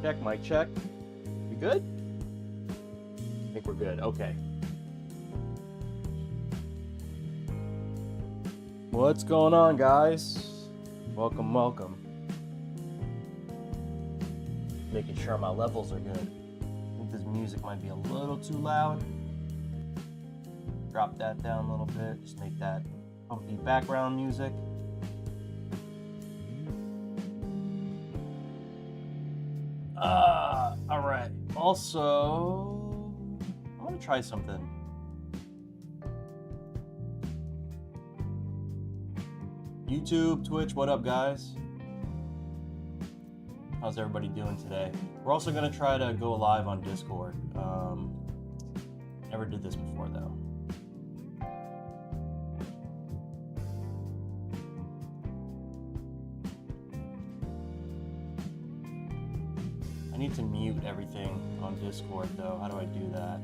check, mic check. We good? I think we're good. Okay. What's going on, guys? Welcome, welcome. Making sure my levels are good. I think this music might be a little too loud. Drop that down a little bit. Just make that comfy background music. All right. Also, I want to try something. YouTube, Twitch, what up, guys? How's everybody doing today? We're also going to try to go live on Discord. Never did this before, though. I need to mute everything on Discord, though. How do I do that?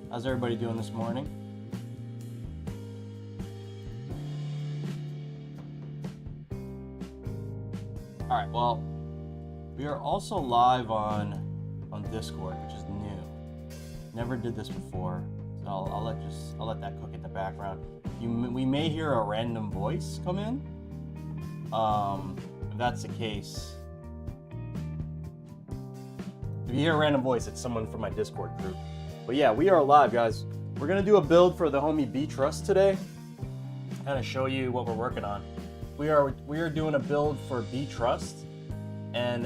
How's everybody doing this morning? All right, well, we are also live on Discord, which is new. Never did this before, so I'll let that cook in the background. We may hear a random voice come in. If that's the case, if you hear a random voice, it's someone from my Discord group. But yeah, we are live, guys. We're gonna do a build for the homie B Trust today. Kind of show you what we're working on. We are doing a build for B Trust, and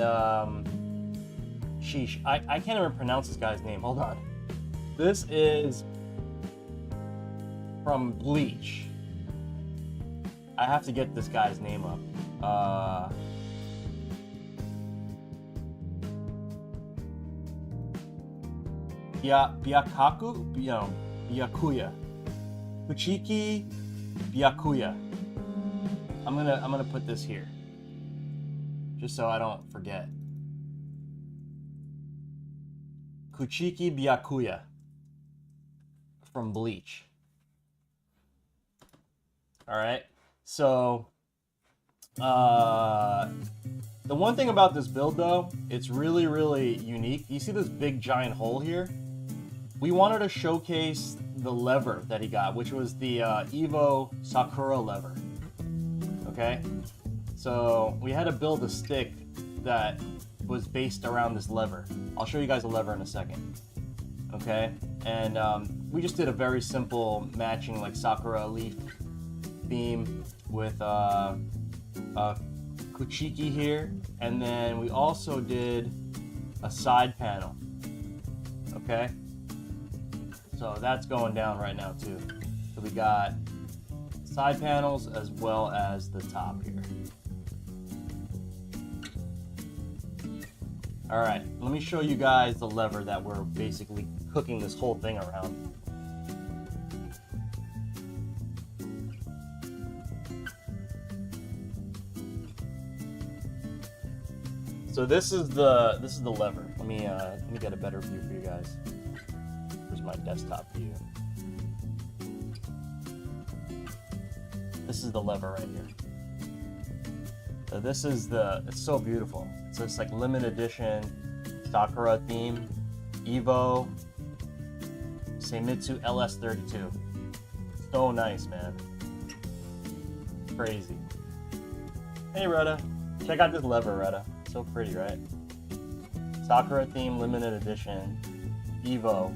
sheesh, I can't even pronounce this guy's name. Hold on. This is from Bleach. I have to get this guy's name up. Byakuya. Kuchiki Byakuya. I'm gonna put this here, just so I don't forget. Kuchiki Byakuya from Bleach. All right. So, the one thing about this build, though, it's really, really unique. You see this big giant hole here? We wanted to showcase the lever that he got, which was the Evo Sakura lever. Okay, so we had to build a stick that was based around this lever. I'll show you guys the lever in a second. Okay, and we just did a very simple matching like Sakura leaf theme with Kuchiki here, and then we also did a side panel. Okay, so that's going down right now too. So we got side panels as well as the top here. All right, let me show you guys the lever that we're basically cooking this whole thing around. So this is the lever. Let me get a better view for you guys. Here's my desktop view. This is the lever right here. So this is it's so beautiful. So it's like limited edition Sakura theme, Evo, Seimitsu LS32. So nice, man. Crazy. Hey, Retta. Check out this lever, Retta. So pretty, right? Sakura theme, limited edition, Evo.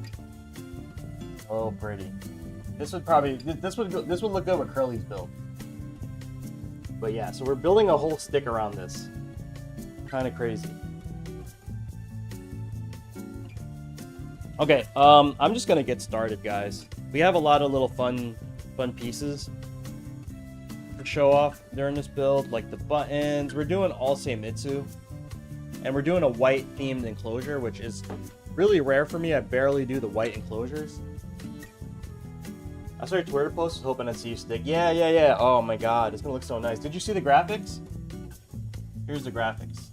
Oh, pretty. This would look good with Curly's build. But yeah, so we're building a whole stick around this. Kind of crazy. Okay, I'm just gonna get started, guys. We have a lot of little fun pieces to show off during this build, like the buttons. We're doing all Seimitsu, and we're doing a white themed enclosure, which is really rare for me. I barely do the white enclosures. I saw your Twitter post, was hoping to see you stick. Yeah. Oh my god, it's gonna look so nice. Did you see the graphics? Here's the graphics.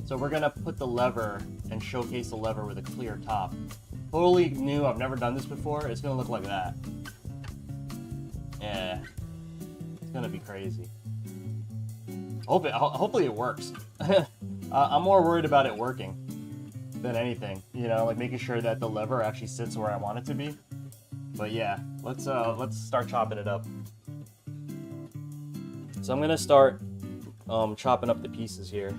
So we're gonna put the lever and showcase the lever with a clear top. Totally new, I've never done this before. It's gonna look like that. Yeah. It's gonna be crazy. Hopefully it works. I'm more worried about it working than anything. You know, like making sure that the lever actually sits where I want it to be. But yeah, let's start chopping it up. So I'm gonna start chopping up the pieces here.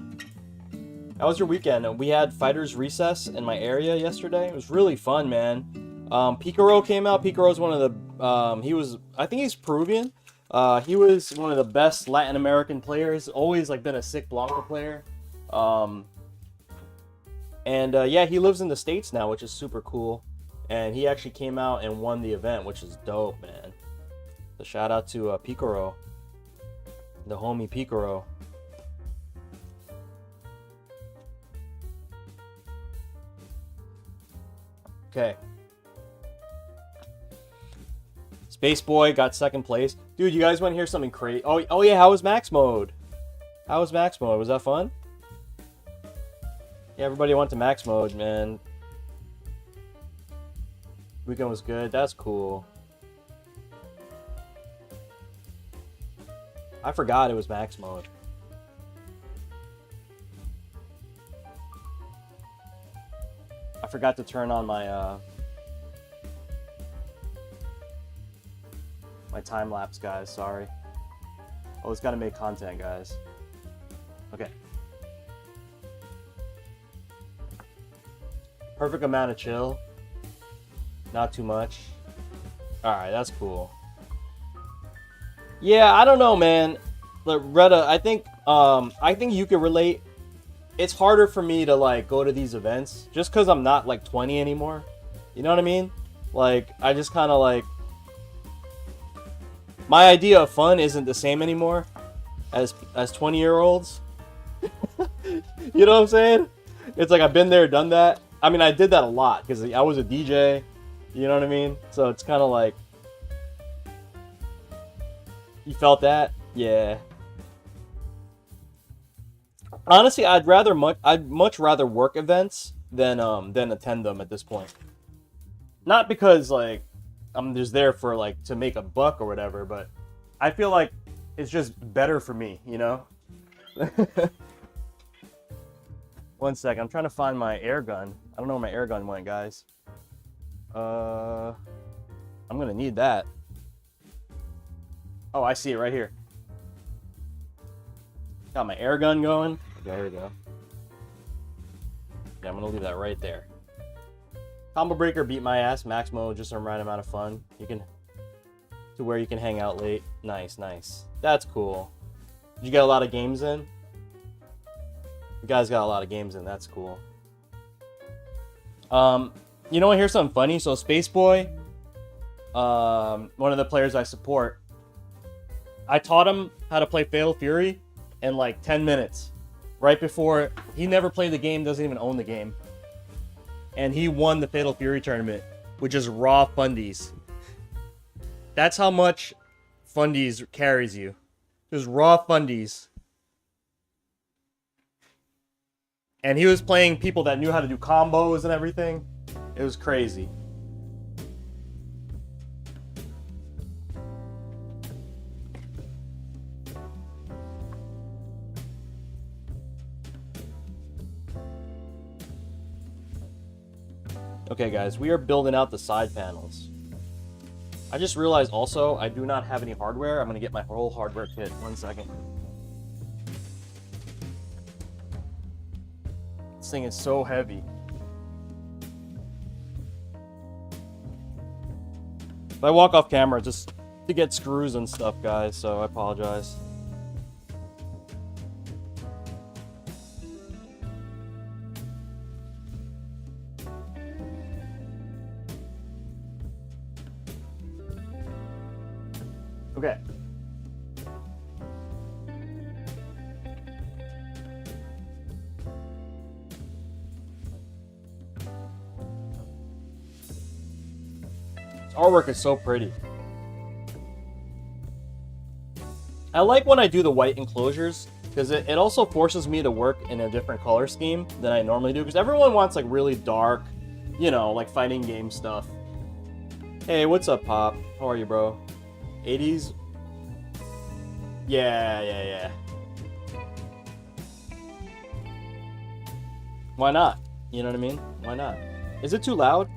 How was your weekend? We had Fighters Recess in my area yesterday. It was really fun, man. Picaro came out. Picaro's one of the I think he's Peruvian. He was one of the best Latin American players. Always like been a sick Blanca player. Yeah, he lives in the States now, which is super cool. And he actually came out and won the event, which is dope, man. So shout out to Picaro, the homie Picaro. Okay. Space Boy got second place. Dude, you guys want to hear something crazy? Oh yeah, how was Max Mode? How was Max Mode? Was that fun? Yeah, everybody went to Max Mode, man. Weekend was good. That's cool. I forgot it was Max Mode. I forgot to turn on my my time lapse, guys. Sorry. Always gotta make content, guys. Okay. Perfect amount of chill. Not too much. Alright, that's cool. Yeah, I don't know, man. Retta, I think you can relate. It's harder for me to like go to these events just because I'm not like 20 anymore. You know what I mean? Like, I just kind of like, my idea of fun isn't the same anymore as 20-year-olds. You know what I'm saying? It's like I've been there, done that. I mean, I did that a lot because I was a DJ. You know what I mean? So it's kind of like, you felt that? Yeah. Honestly, I'd much rather work events than attend them at this point. Not because like I'm just there for like to make a buck or whatever, but I feel like it's just better for me, you know? One second, I'm trying to find my air gun. I don't know where my air gun went, guys. I'm gonna need that. Oh, I see it right here. Got my air gun going. Okay, here we go. Yeah, I'm gonna leave that right there. Combo Breaker beat my ass. Max Mode, just a right amount of fun. You can, to where you can hang out late. Nice, nice. That's cool. Did you get a lot of games in? You guys got a lot of games in. That's cool. You know what? Here's something funny. So Space Boy, one of the players I support, I taught him how to play Fatal Fury in like 10 minutes. Right before, he never played the game, doesn't even own the game. And he won the Fatal Fury tournament, which is raw fundies. That's how much fundies carries you. Just raw fundies. And he was playing people that knew how to do combos and everything. It was crazy. Okay, guys, we are building out the side panels. I just realized also I do not have any hardware. I'm going to get my whole hardware kit. 1 second. This thing is so heavy. If I walk off camera, just to get screws and stuff, guys, so I apologize. Okay. Artwork is so pretty. I like when I do the white enclosures, because it also forces me to work in a different color scheme than I normally do, because everyone wants like really dark, you know, like fighting game stuff. Hey, what's up, Pop? How are you, bro? 80s? Yeah. Why not? You know what I mean? Why not? Is it too loud?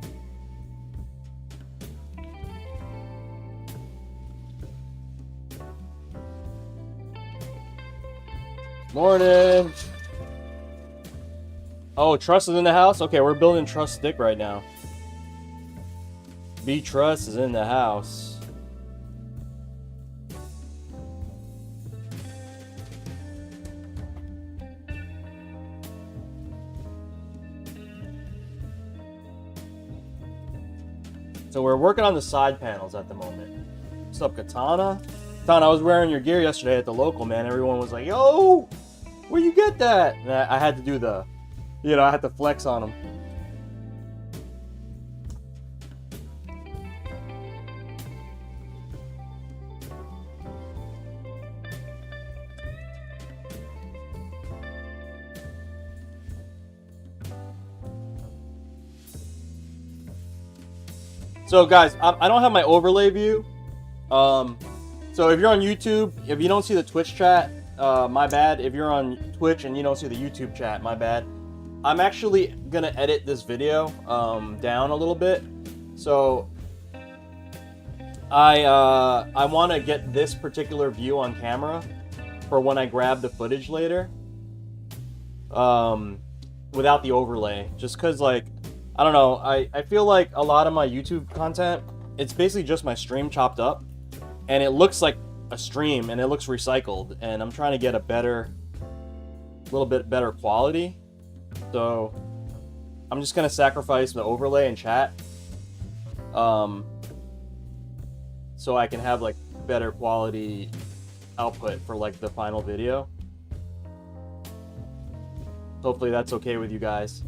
Morning! Oh, Trust is in the house? Okay, we're building Trust Stick right now. B Trust is in the house. So we're working on the side panels at the moment. What's up, Katana? Katana, I was wearing your gear yesterday at the local, man. Everyone was like, yo, where you get that? And I had to do the, you know, I had to flex on them. So guys, I don't have my overlay view. So if you're on YouTube, if you don't see the Twitch chat, my bad. If you're on Twitch and you don't see the YouTube chat, my bad. I'm actually gonna edit this video down a little bit. So I want to get this particular view on camera for when I grab the footage later, without the overlay. Just cause like, I don't know, I feel like a lot of my YouTube content, it's basically just my stream chopped up, and it looks like a stream, and it looks recycled, and I'm trying to get a little bit better quality. So I'm just gonna sacrifice the overlay and chat, so I can have like better quality output for like the final video. Hopefully that's okay with you guys.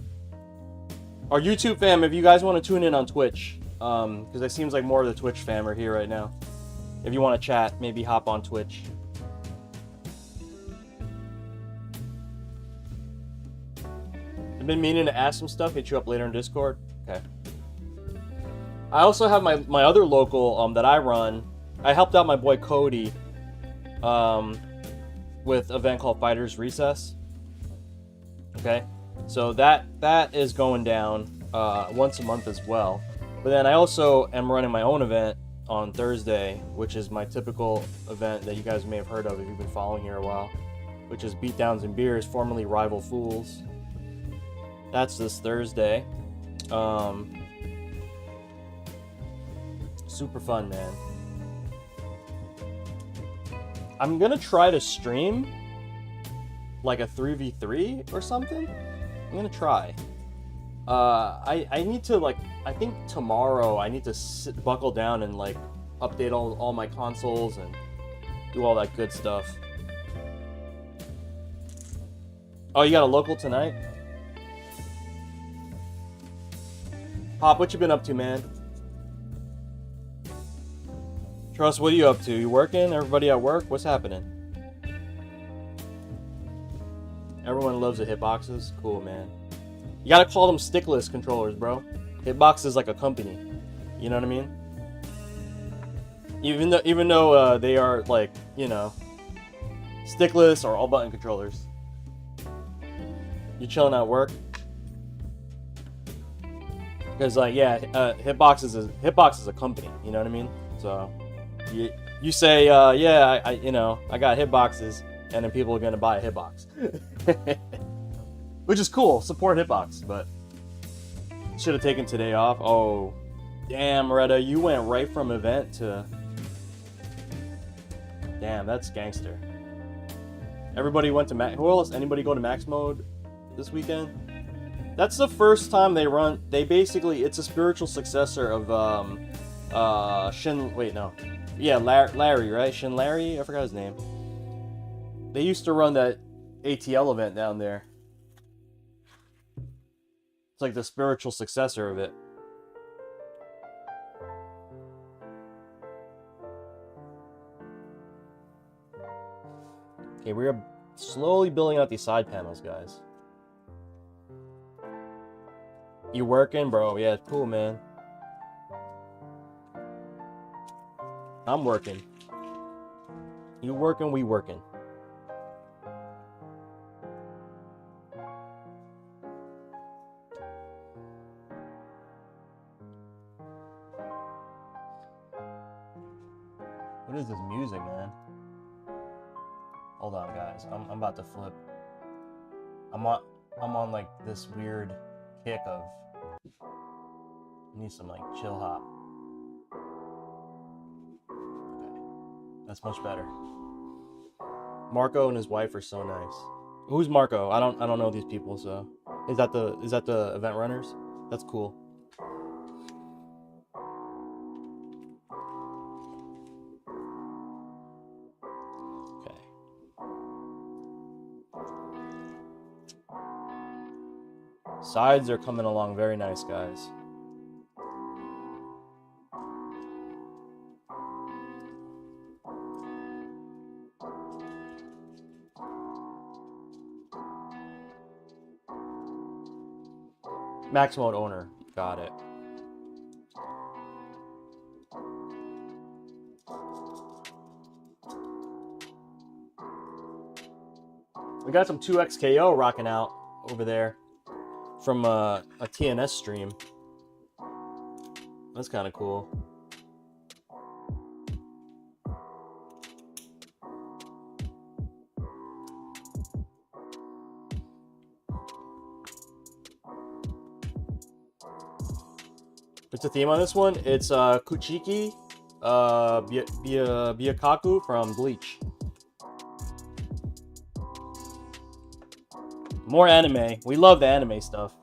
Our YouTube fam, if you guys want to tune in on Twitch, because it seems like more of the Twitch fam are here right now. If you want to chat, maybe hop on Twitch. I've been meaning to ask some stuff, hit you up later in Discord. Okay. I also have my other local that I run. I helped out my boy Cody with an event called Fighters Recess. Okay. So that is going down once a month as well. But then I also am running my own event on Thursday, which is my typical event that you guys may have heard of if you've been following here a while, which is Beatdowns and Beers, formerly Rival Fools. That's this Thursday. Super fun, man. I'm gonna try to stream like a 3v3 or something. I'm gonna try. I need to, like, I think tomorrow I need to buckle down and like update all my consoles and do all that good stuff. Oh, you got a local tonight? Pop, what you been up to, man? Trust, what are you up to? You working? Everybody at work? What's happening? Everyone loves the hitboxes. Cool, man. You gotta call them stickless controllers, bro. Hitbox is like a company. You know what I mean? Even though they are like, you know, stickless or all button controllers. You chilling at work? Because like, yeah, Hitbox is a company. You know what I mean? So you say, yeah, I got Hitboxes, and then people are gonna buy a Hitbox. Which is cool. Support Hitbox, but should have taken today off. Oh, damn, Retta, you went right from event to. Damn, that's gangster. Everybody went to Max. Who else? Anybody go to Max mode this weekend? That's the first time they run. They basically, it's a spiritual successor of Shin. Wait, no. Yeah, Larry, right? Shin Larry. I forgot his name. They used to run that ATL event down there. It's like the spiritual successor of it. Okay, we're slowly building out these side panels, guys. You working, bro? Yeah, it's cool, man. I'm working. You working, we working. What is this music, man? Hold on, guys. I'm about to flip. I'm on like this weird kick of need some like chill hop. Okay. That's much better. Marco and his wife are so nice. Who's Marco? I don't know these people, so is that the event runners? That's cool. Sides are coming along very nice, guys. Max mode owner. Got it. We got some 2XKO rocking out over there from a TNS stream. That's kind of cool. What's the theme on this one? It's Kuchiki Byakuya from Bleach. More anime. We love the anime stuff.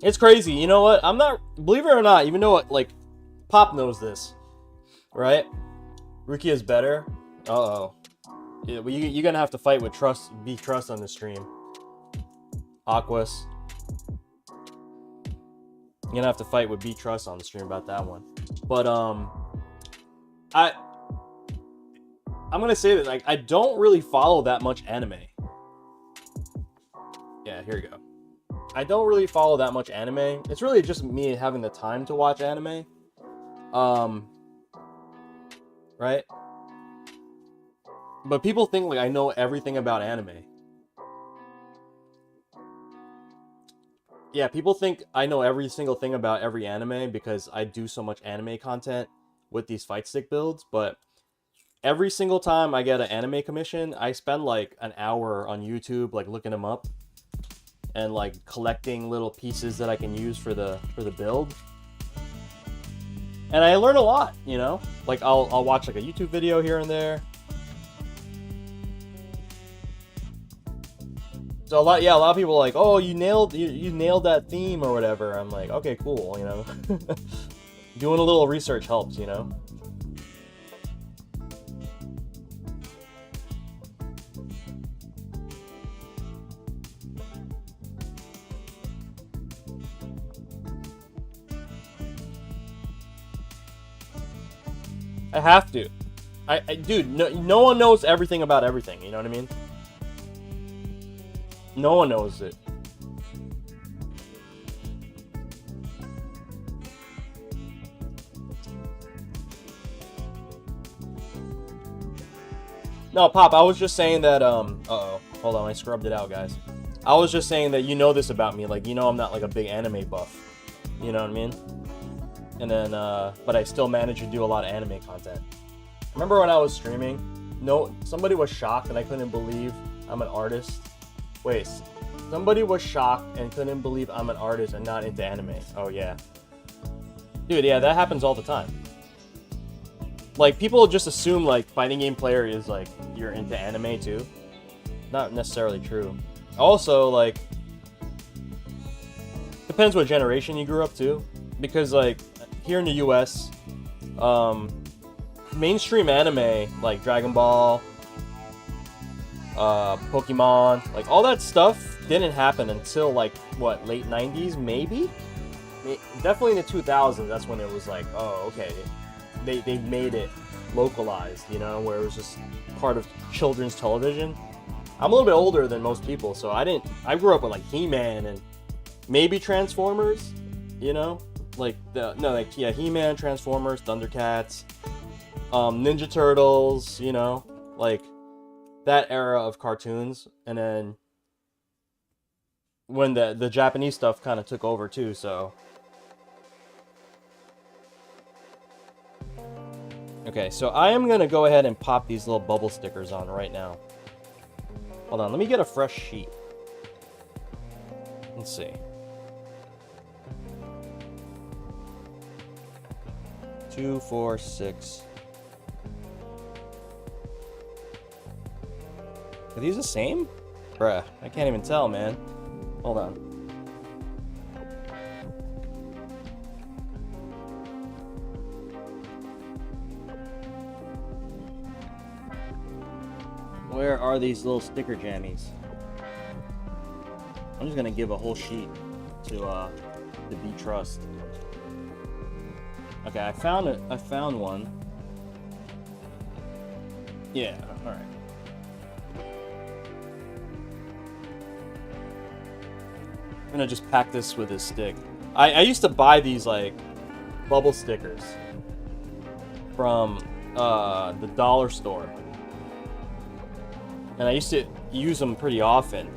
It's crazy. You know what? I'm not, believe it or not, even though like Pop knows this, right? Rukia is better. Uh-oh. Yeah, well, you're gonna have to fight with Trust on the stream. Aquas. You're gonna have to fight with Trust on the stream about that one. But I'm gonna say that like I don't really follow that much anime. Yeah, here we go. I don't really follow that much anime. It's really just me having the time to watch anime. Right? But people think like I know everything about anime. Yeah, people think I know every single thing about every anime because I do so much anime content with these Fightstick builds, but every single time I get an anime commission, I spend like an hour on YouTube like looking them up and like collecting little pieces that I can use for the build. And I learn a lot, you know? Like I'll watch like a YouTube video here and there. So a lot of people are like, "Oh, you nailed that theme or whatever." I'm like, "Okay, cool," you know. Doing a little research helps, you know. I have to. Dude, no one knows everything about everything, you know what I mean? No one knows it. No, Pop, I was just saying that, uh-oh. Hold on, I scrubbed it out, guys. I was just saying that you know this about me. Like, you know I'm not, like, a big anime buff. You know what I mean? And then, but I still manage to do a lot of anime content. Remember when I was streaming? No, somebody was shocked and I couldn't believe I'm an artist. Wait, somebody was shocked and couldn't believe I'm an artist and not into anime. Oh, yeah. Dude, yeah, that happens all the time. Like, people just assume, like, fighting game player is, like, you're into anime, too. Not necessarily true. Also, like, depends what generation you grew up to. Because, like, here in the US, mainstream anime, like Dragon Ball, Pokemon, like, all that stuff didn't happen until, like, what, late 90s, maybe? Definitely in the 2000s, that's when it was like, oh, okay, they made it localized, you know, where it was just part of children's television. I'm a little bit older than most people, so I grew up with like He-Man and maybe Transformers, you know, He-Man, Transformers, Thundercats, Ninja Turtles, you know, like that era of cartoons. And then when the Japanese stuff kind of took over too, so. Okay, so I am going to go ahead and pop these little bubble stickers on right now. Hold on, let me get a fresh sheet. Let's see. 2, 4, 6. Are these the same? Bruh, I can't even tell, man. Hold on. Where are these little sticker jammies? I'm just gonna give a whole sheet to B Trust. Okay, I found it. I found one. Yeah, all right. I'm gonna just pack this with a stick. I used to buy these like bubble stickers from the dollar store. And I used to use them pretty often.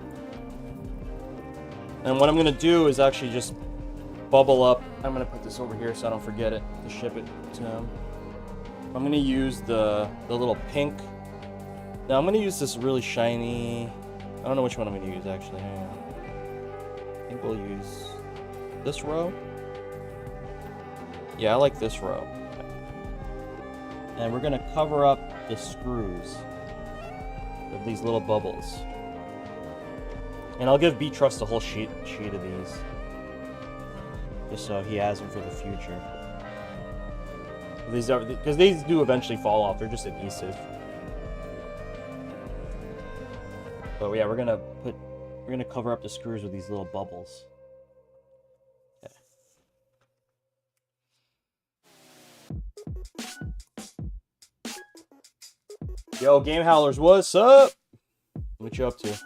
And what I'm going to do is actually just bubble up. I'm going to put this over here so I don't forget it to ship it to him. I'm going to use the little pink. Now I'm going to use this really shiny. I don't know which one I'm going to use actually. Hang on. I think we'll use this row. Yeah, I like this row. And we're going to cover up the screws with these little bubbles. And I'll give B Trust a whole sheet of these. Just so he has them for the future. These are, because these do eventually fall off, they're just adhesive. But yeah, we're gonna cover up the screws with these little bubbles. Okay. Yo, Game Howlers, what's up? What you up to?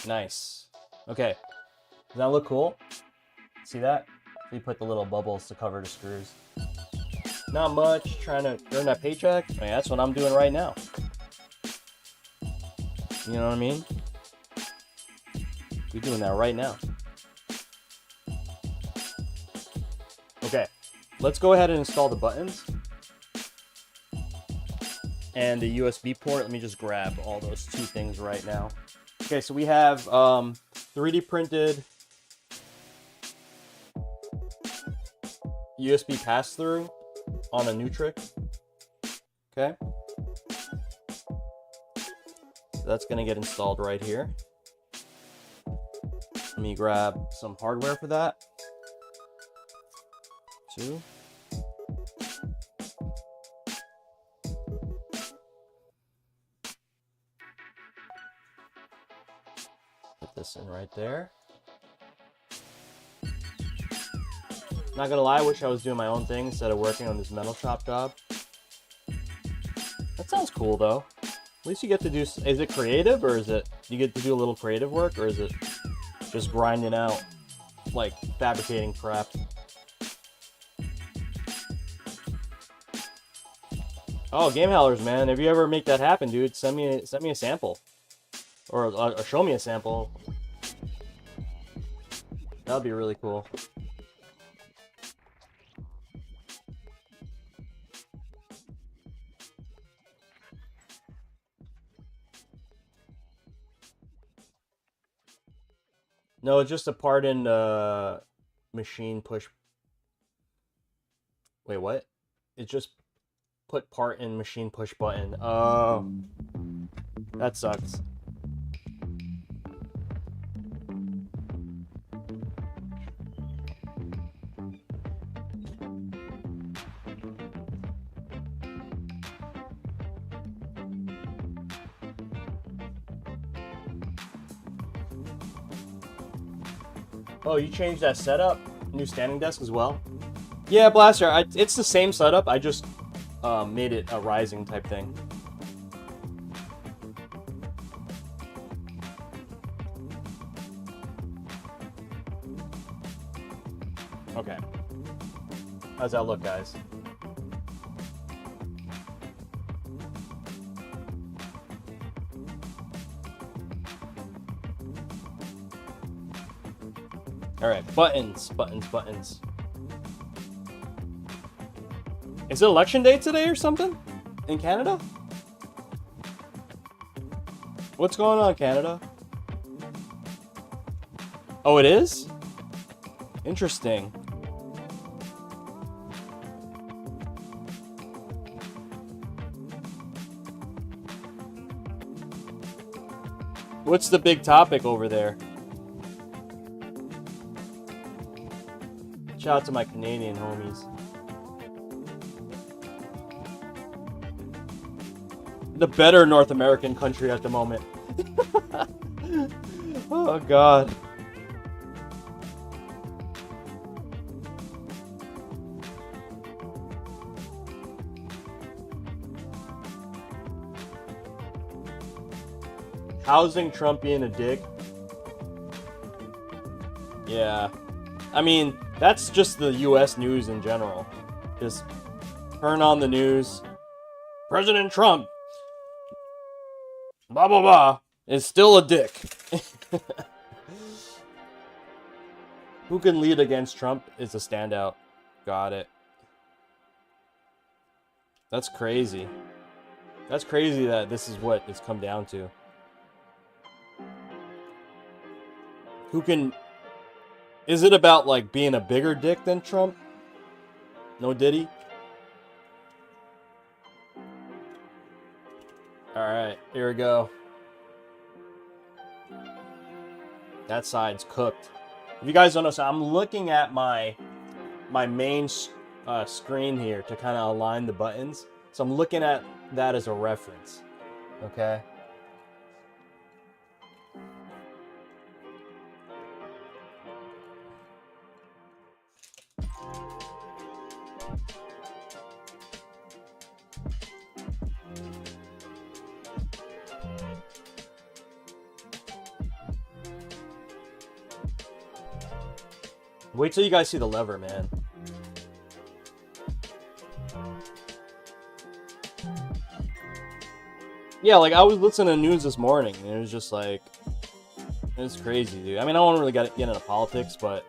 Nice. Okay. Does that look cool? See that? We put the little bubbles to cover the screws. Not much. Trying to earn that paycheck. I mean, that's what I'm doing right now. You know what I mean? We're doing that right now. Okay. Let's go ahead and install the buttons. And the USB port. Let me just grab all those two things right now. Okay, so we have 3D printed USB pass-through on a Nutric. Okay. So that's going to get installed right here. Let me grab some hardware for that. 2. This in right there. Not gonna lie, I wish I was doing my own thing instead of working on this metal shop job. That sounds cool though. At least you get to do. Is it creative, or is it you get to do a little creative work, or is it just grinding out like fabricating crap? Oh, Game Howlers, man! If you ever make that happen, dude, send me a sample, or show me a sample. That would be really cool. No, it's just a part in machine push. Wait, what? It just put part in machine push button. That sucks. Oh, you changed that setup? New standing desk as well? Yeah, Blaster, it's the same setup. I just made it a rising type thing. Okay. How's that look, guys? Alright, buttons. Is it election day today or something? In Canada? What's going on, Canada? Oh, it is? Interesting. What's the big topic over there? Shout out to my Canadian homies. The better North American country at the moment. Oh, God. Housing Trump being a dick. Yeah. I mean, that's just the US news in general. Just turn on the news. President Trump, blah, blah, blah, is still a dick. Who can lead against Trump is a standout. Got it. That's crazy. That's crazy that this is what it's come down to. Who can... Is it about, like, being a bigger dick than Trump? No Diddy? Alright, here we go. That side's cooked. If you guys don't know, so I'm looking at my main screen here to kind of align the buttons. So I'm looking at that as a reference. Okay? Wait till you guys see the lever, man. Yeah, like, I was listening to news this morning, and it was just like... It's crazy, dude. I mean, I don't really get into politics, but...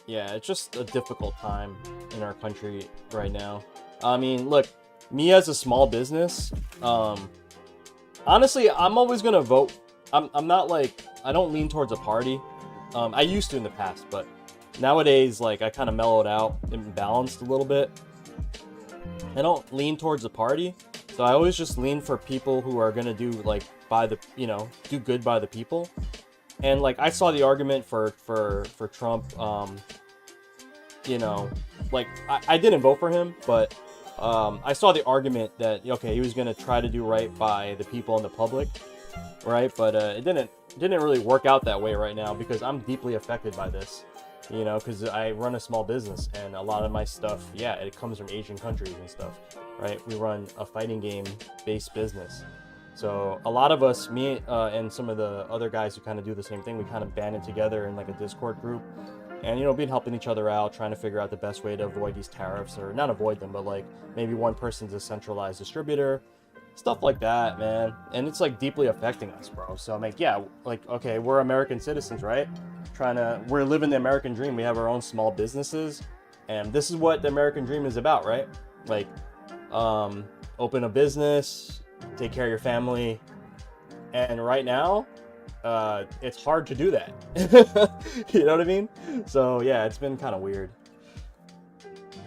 Yeah, it's just a difficult time in our country right now. I mean, look, me as a small business... honestly, I'm always gonna vote. I'm not, like... I don't lean towards a party. I used to in the past, but... Nowadays, like, I kind of mellowed out and balanced a little bit. I don't lean towards the party, so I always just lean for people who are gonna do, like, do good by the people. And, like, I saw the argument for Trump, like, I didn't vote for him, but I saw the argument that, okay, he was gonna try to do right by the people and the public, right? But it didn't really work out that way right now, because I'm deeply affected by this. You know, because I run a small business, and a lot of my stuff, yeah, it comes from Asian countries and stuff, right? We run a fighting game-based business. So a lot of us, me and some of the other guys who kind of do the same thing, we kind of banded together in, like, a Discord group. And, been helping each other out, trying to figure out the best way to avoid these tariffs, or not avoid them, but, like, maybe one person's a centralized distributor. Stuff like that, man. And it's, like, deeply affecting us, bro. So I'm like, yeah, like, okay, we're American citizens, right? We're living the American dream. We have our own small businesses, and this is what the American dream is about, right? Like, open a business, take care of your family, and right now, it's hard to do that. You know what I mean? So yeah, it's been kind of weird.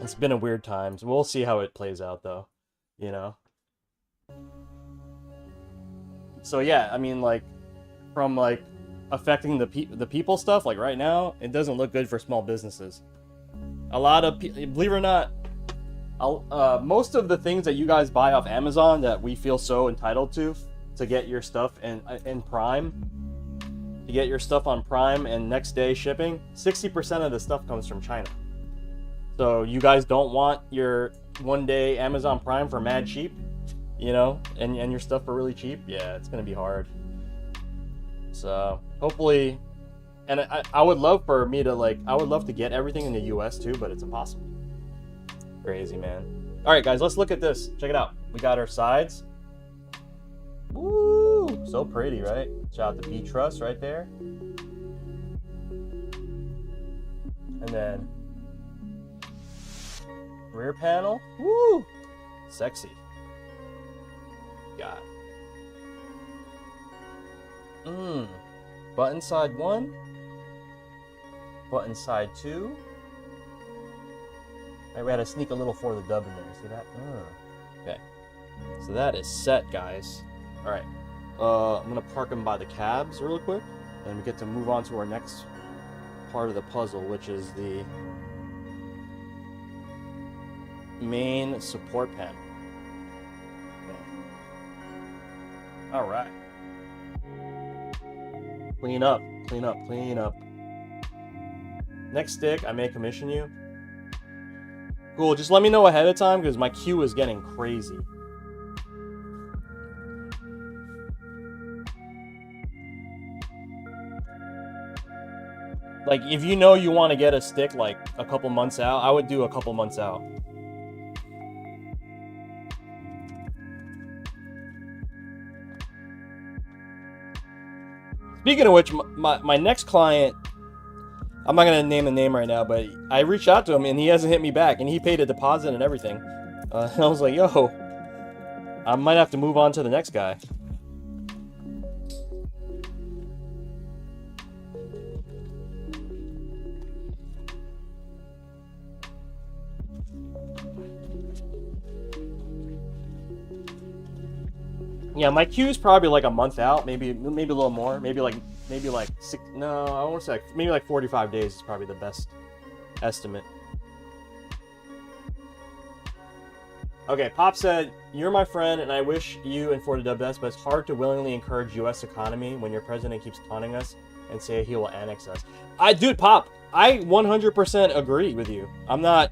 It's been a weird time. So we'll see how it plays out, though. So yeah, I mean, like, from like affecting the people stuff, like right now, it doesn't look good for small businesses. A lot of believe it or not, most of the things that you guys buy off Amazon that we feel so entitled to get your stuff in Prime, to get your stuff on Prime and next day shipping, 60% of the stuff comes from China. So you guys don't want your one day Amazon Prime for mad cheap, you know, and your stuff for really cheap. Yeah, it's gonna be hard. So hopefully, and I would love for me to I would love to get everything in the US too, but it's impossible. Crazy, man. All right, guys, let's look at this. Check it out. We got our sides. Woo! So pretty, right? Shout out to B Trust right there. And then rear panel. Woo! Sexy. Got. Button side 1. Button side 2. Right, we had to sneak a little for the dub in there. See that? Okay. So that is set, guys. All right. I'm gonna park them by the cabs real quick, and we get to move on to our next part of the puzzle, which is the main support panel. Okay. All right. Clean up, clean up, clean up. Next stick, I may commission you. Cool, just let me know ahead of time because my queue is getting crazy. Like, if you know you want to get a stick like a couple months out, I would do a couple months out. Speaking of which, my next client, I'm not going to name the name right now, but I reached out to him and he hasn't hit me back, and he paid a deposit and everything. I was like, yo, I might have to move on to the next guy. Yeah, my queue is probably like a month out, maybe a little more, maybe like 6. No, I won't say maybe like 45 days is probably the best estimate. Okay, Pop said, "You're my friend, and I wish you and Ford the best, but it's hard to willingly encourage U.S. economy when your president keeps taunting us and say he will annex us." Dude, Pop, I 100% agree with you. I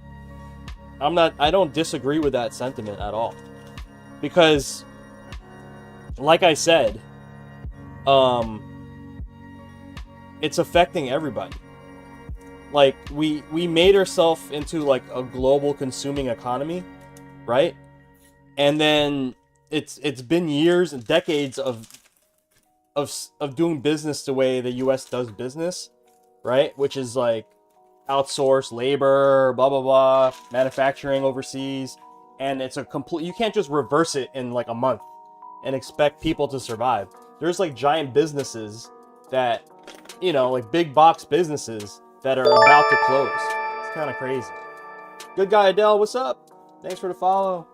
don't disagree with that sentiment at all, because, like I said, it's affecting everybody. Like, we made ourselves into like a global consuming economy, right? And then it's been years and decades of doing business the way the US does business, right? Which is like outsource labor, blah blah blah, manufacturing overseas, and it's a complete, you can't just reverse it in like a month and expect people to survive. There's like giant businesses that, you know, like big box businesses that are about to close. It's kind of crazy. Good guy Adele, what's up? Thanks for the follow.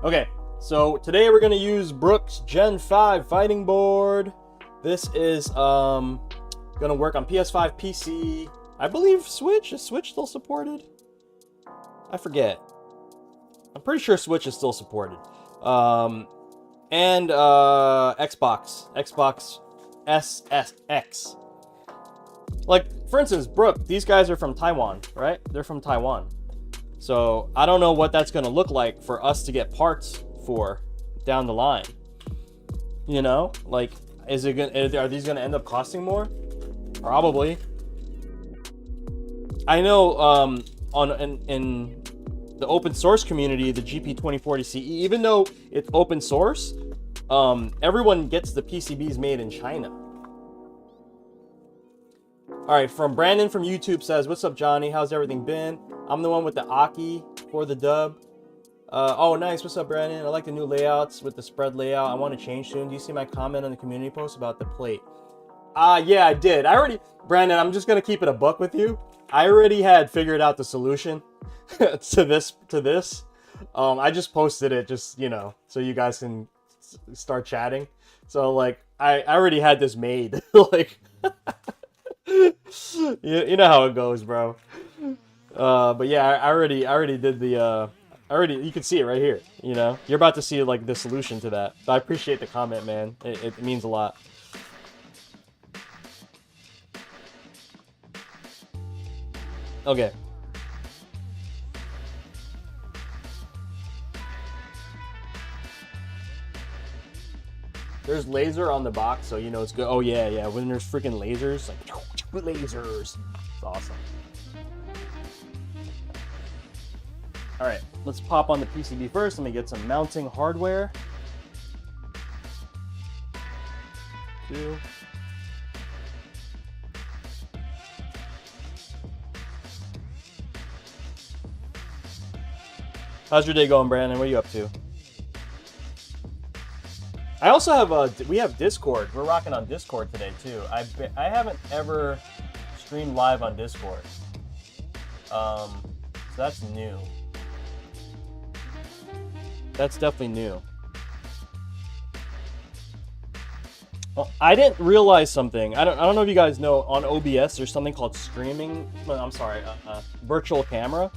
Okay, so today we're gonna use Brooks Gen 5 fighting board. This is gonna work on PS5, PC, I believe Switch. Is Switch still supported? I forget. I'm pretty sure Switch is still supported. And Xbox SSX. Like, for instance, Brooke, these guys are from Taiwan, right? They're from Taiwan. So I don't know what that's going to look like for us to get parts for down the line. You know, like, are these going to end up costing more? Probably. I know in the open source community, the GP2040CE, even though it's open source, everyone gets the PCBs made in China. All right, from Brandon from YouTube says, "What's up, Johnny? How's everything been? I'm the one with the Aki for the dub." Oh, nice. What's up, Brandon? I like the new layouts with the spread layout. I want to change soon. Do you see my comment on the community post about the plate? Yeah, I did. Brandon, I'm just gonna keep it a buck with you. I already had figured out the solution to this. I just posted it just, you know, so you guys can start chatting. So like, I already had this made. Like, you know how it goes, bro. But yeah, I already did the, you can see it right here, you know? You're about to see like the solution to that. So I appreciate the comment, man. It means a lot. Okay. There's laser on the box, so you know it's good. Oh yeah, yeah. When there's freaking lasers, like lasers, it's awesome. All right, let's pop on the PCB first. Let me get some mounting hardware. 2. How's your day going, Brandon? What are you up to? I also have we have Discord. We're rocking on Discord today too. I haven't ever streamed live on Discord. So that's new. That's definitely new. Well, I didn't realize something. I don't know if you guys know, on OBS there's something called streaming. Well, I'm sorry, virtual camera.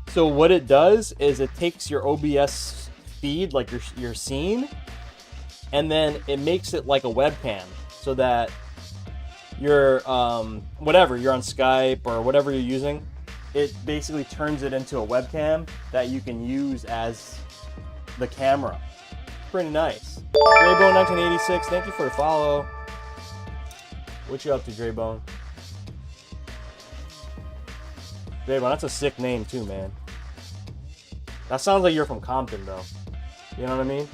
So what it does is it takes your OBS feed, like your scene, and then it makes it like a webcam, so that you're whatever you're on Skype or whatever you're using, it basically turns it into a webcam that you can use as the camera. Pretty nice. Draybone 1986, thank you for the follow. What you up to, Draybone? Draybone, that's a sick name too, man. That sounds like you're from Compton, though. You know what I mean?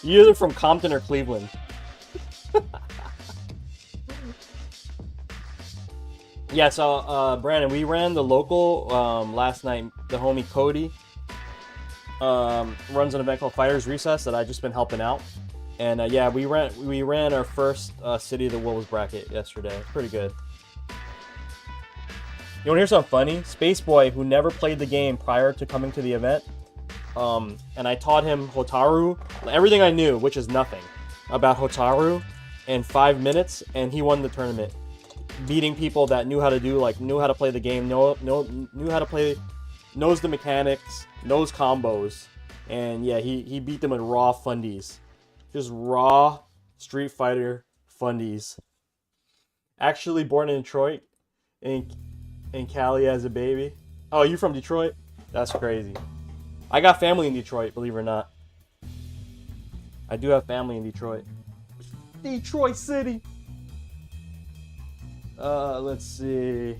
You're either from Compton or Cleveland. Yeah, so Brandon, we ran the local last night. The homie Cody runs an event called Fighters Recess that I just been helping out, and yeah, we ran our first City of the Wolves bracket yesterday. Pretty good. You want to hear something funny? Spaceboy, who never played the game prior to coming to the event, and I taught him Hotaru, everything I knew, which is nothing, about Hotaru in 5 minutes, and he won the tournament, beating people that knew how to play the game, knew how to play, knows the mechanics, knows combos, and yeah, he beat them with raw fundies, just raw Street Fighter fundies. Actually born in Detroit, in Cali as a baby. Oh, you from Detroit? That's crazy. I got family in Detroit, believe it or not. I do have family in Detroit. Detroit City. Let's see.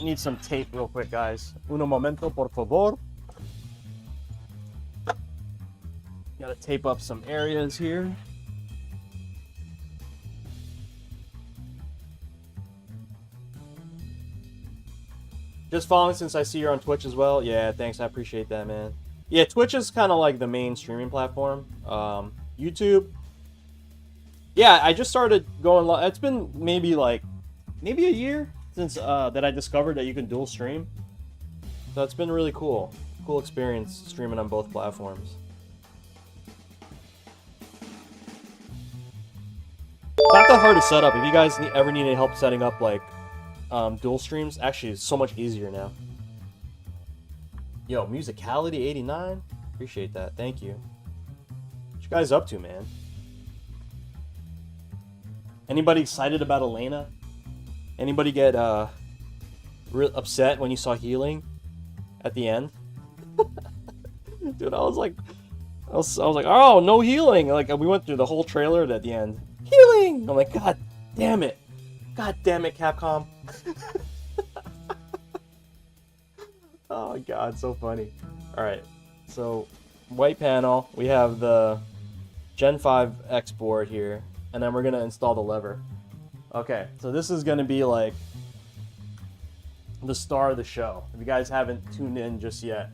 Need some tape real quick, guys. Uno momento, por favor. Gotta tape up some areas here. Just following since I see you're on Twitch as well. Yeah, thanks. I appreciate that, man. Yeah, Twitch is kind of like the main streaming platform. YouTube. Yeah, I just started going live. It's been maybe a year since that I discovered that you can dual stream. So it's been really cool. Cool experience streaming on both platforms. Not that hard to set up. If you guys ever need any help setting up like dual streams, actually it's so much easier now. Yo, Musicality 89, appreciate that, thank you. What you guys up to, man? Anybody excited about Elena? Anybody get real upset when you saw healing at the end? Dude, I was like, oh, no healing. Like, we went through the whole trailer at the end. Healing! I'm like, God damn it, Capcom. Oh god, so funny. Alright, so white panel, we have the Gen 5 X board here, and then we're gonna install the lever. Okay, so this is gonna be like the star of the show. If you guys haven't tuned in just yet,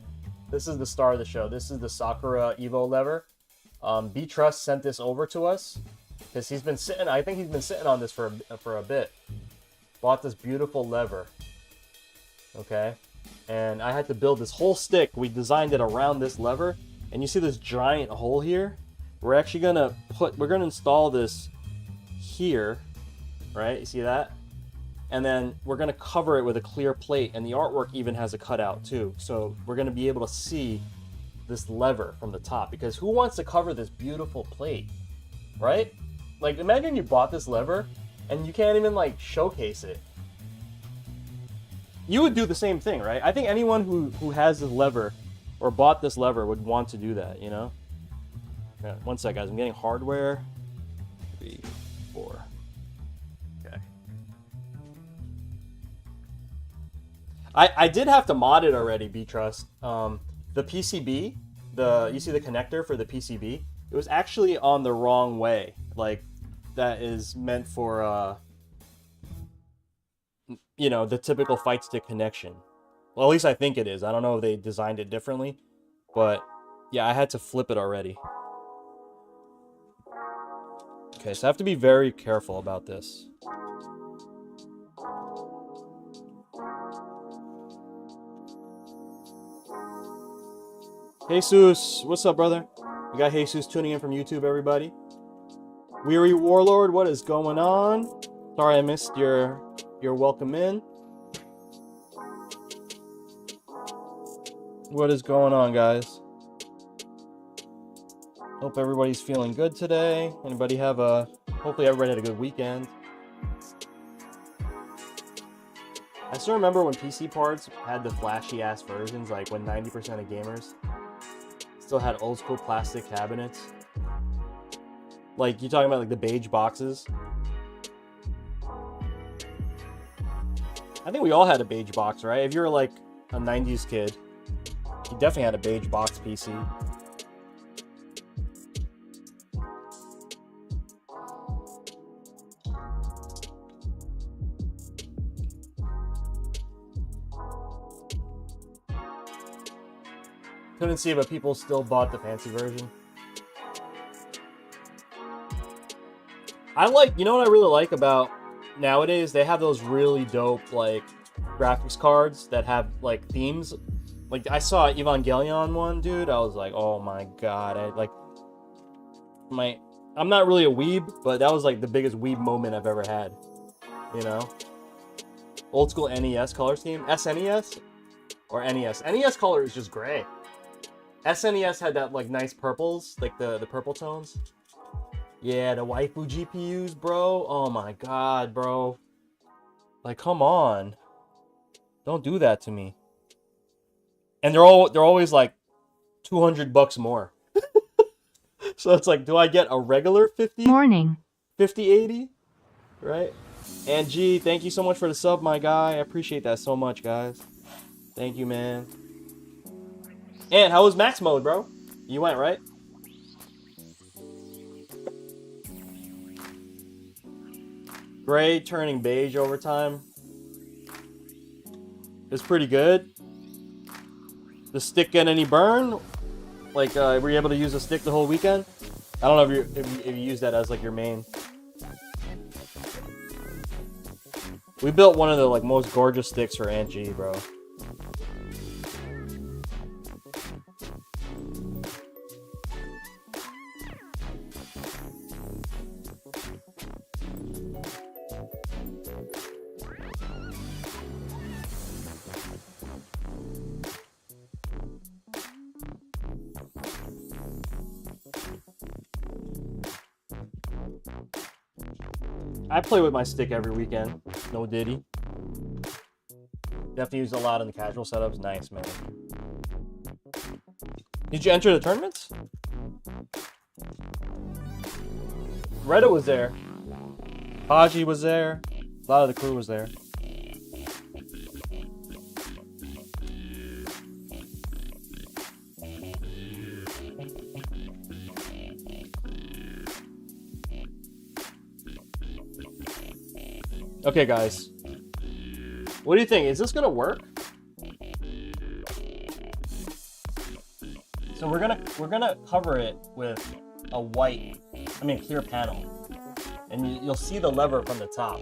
this is the star of the show. This is the Sakura Evo lever. B Trust sent this over to us because he's been sitting. I think he's been sitting on this for a bit. Bought this beautiful lever. Okay, and I had to build this whole stick. We designed it around this lever, and you see this giant hole here. We're actually gonna install this here, right? You see that? And then we're gonna cover it with a clear plate, and the artwork even has a cutout too. So we're gonna be able to see this lever from the top, because who wants to cover this beautiful plate, right? Like, imagine you bought this lever and you can't even like showcase it. You would do the same thing, right? I think anyone who has this lever or bought this lever would want to do that, you know? Yeah, one sec, guys. I'm getting hardware. 3, 4. Okay. I did have to mod it already, B-Trust. The PCB, you see the connector for the PCB? It was actually on the wrong way. Like, that is meant for, you know, the typical fight stick connection. Well, at least I think it is. I don't know if they designed it differently. But, yeah, I had to flip it already. Okay, so I have to be very careful about this. Jesus, what's up, brother? We got Jesus tuning in from YouTube, everybody. Weary Warlord, what is going on? Sorry I missed your welcome in. What is going on, guys? Hope everybody's feeling good today. Hopefully everybody had a good weekend. I still remember when PC parts had the flashy ass versions, like when 90% of gamers still had old school plastic cabinets. Like, you're talking about like the beige boxes. I think we all had a beige box, right? If you were like a 90s kid, you definitely had a beige box PC. Couldn't see, but people still bought the fancy version. You know what I really like about nowadays? They have those really dope, like, graphics cards that have, like, themes. Like, I saw Evangelion one, dude. I was like, oh my god. I'm not really a weeb, but that was, like, the biggest weeb moment I've ever had. You know? Old school NES color scheme. SNES? Or NES. NES color is just gray. SNES had that, like, nice purples. Like, the purple tones. Yeah, the waifu GPUs, bro. Oh my god, bro. Like, come on. Don't do that to me. And they're always like $200 more. So it's like, do I get a regular 5080? Right? And G, thank you so much for the sub, my guy. I appreciate that so much, guys. Thank you, man. And how was max mode, bro? You went, right? Gray turning beige over time. It's pretty good. The stick get any burn? Like, were you able to use the stick the whole weekend? I don't know if you use that as like your main. We built one of the like most gorgeous sticks for Aunt G, bro. I play with my stick every weekend. No diddy. Definitely use a lot in the casual setups. Nice, man. Did you enter the tournaments? Reddit was there. Haji was there. A lot of the crew was there. Okay, guys. What do you think? Is this gonna work? So we're gonna cover it with a white, clear panel. And you'll see the lever from the top.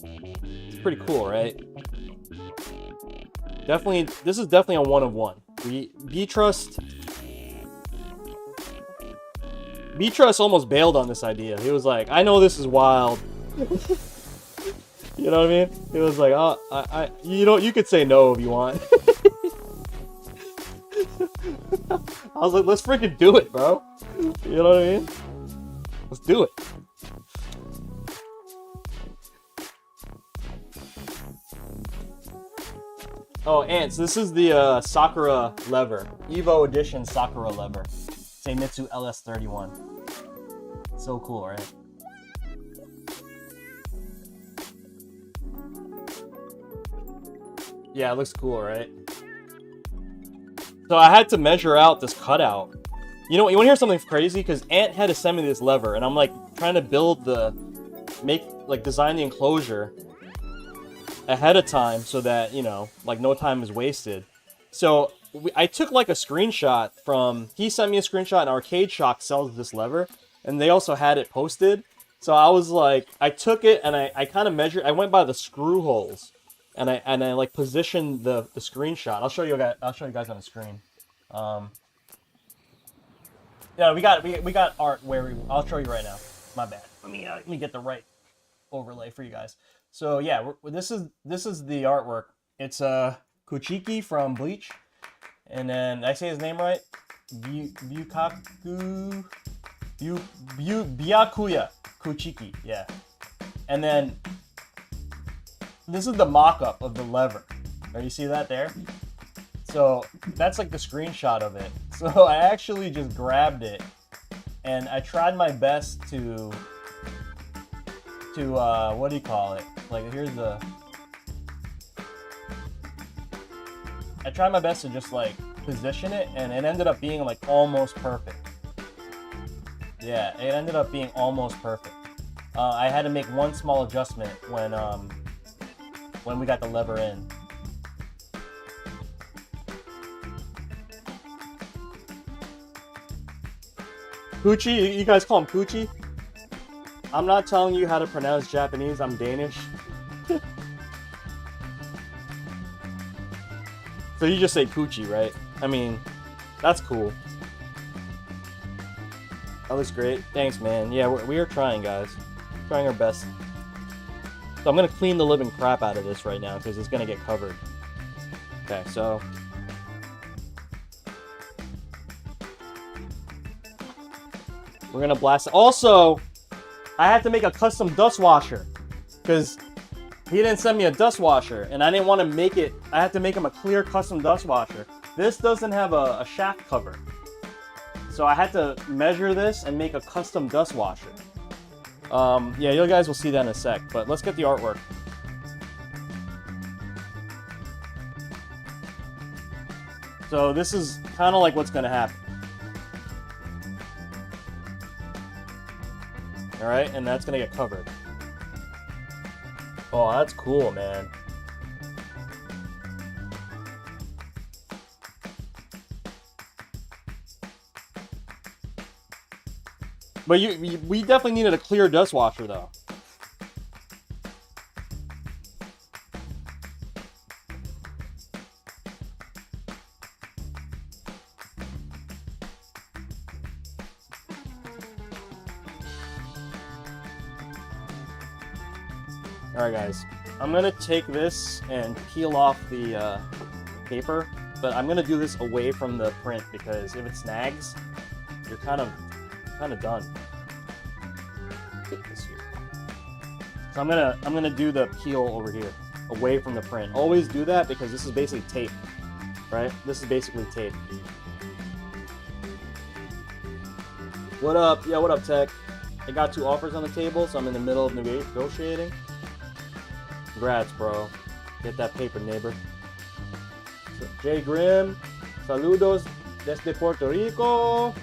It's pretty cool, right? Definitely, this is definitely a one of one. B-Trust almost bailed on this idea. He was like, I know this is wild. You know what I mean? He was like, oh, you could say no if you want. I was like, let's freaking do it, bro. You know what I mean? Let's do it. Oh, Ants, this is the Sakura lever. Evo Edition Sakura lever. Seimitsu LS31. So cool, right? Yeah, it looks cool, right? So I had to measure out this cutout. You want to hear something crazy? Because Ant had to send me this lever, and I'm like trying to design the enclosure ahead of time so that, no time is wasted. So I took like a screenshot he sent me a screenshot, and Arcade Shock sells this lever, and they also had it posted. So I was like, I took it and I kind of measured, I went by the screw holes. And I like positioned the screenshot. I'll show you guys on the screen. Yeah, we got art where I'll show you right now. My bad. Let me get the right overlay for you guys. So yeah, this is the artwork. It's Kuchiki from Bleach, and then did I say his name right? Byakuya Kuchiki. Yeah, and then. This is the mock-up of the lever. You see that there? So that's like the screenshot of it. So I actually just grabbed it and I tried my best to what do you call it? Like I tried my best to just like position it, and it ended up being like almost perfect. Yeah, it ended up being almost perfect. I had to make one small adjustment when we got the lever in. Poochie, you guys call him Poochie? I'm not telling you how to pronounce Japanese, I'm Danish. So you just say Poochie, right? That's cool. That looks great. Thanks, man. Yeah, we are trying, guys. Trying our best. So I'm going to clean the living crap out of this right now because it's going to get covered. Okay, so... we're going to blast it. Also, I had to make a custom dust washer because he didn't send me a dust washer and I didn't want to make it. I had to make him a clear custom dust washer. This doesn't have a shaft cover. So I had to measure this and make a custom dust washer. Yeah, you guys will see that in a sec, but let's get the artwork. So this is kind of like what's going to happen. Alright, and that's going to get covered. Oh, that's cool, man. But we definitely needed a clear dust washer, though. Alright, guys. I'm going to take this and peel off the paper, but I'm going to do this away from the print because if it snags, you're kind of done. Get this here. So I'm gonna do the peel over here, away from the print. Always do that because this is basically tape, right? This is basically tape. What up? Yeah, what up, Tech? I got 2 offers on the table, so I'm in the middle of negotiating. Congrats, bro. Get that paper, neighbor. So, Jay Grimm, saludos desde Puerto Rico.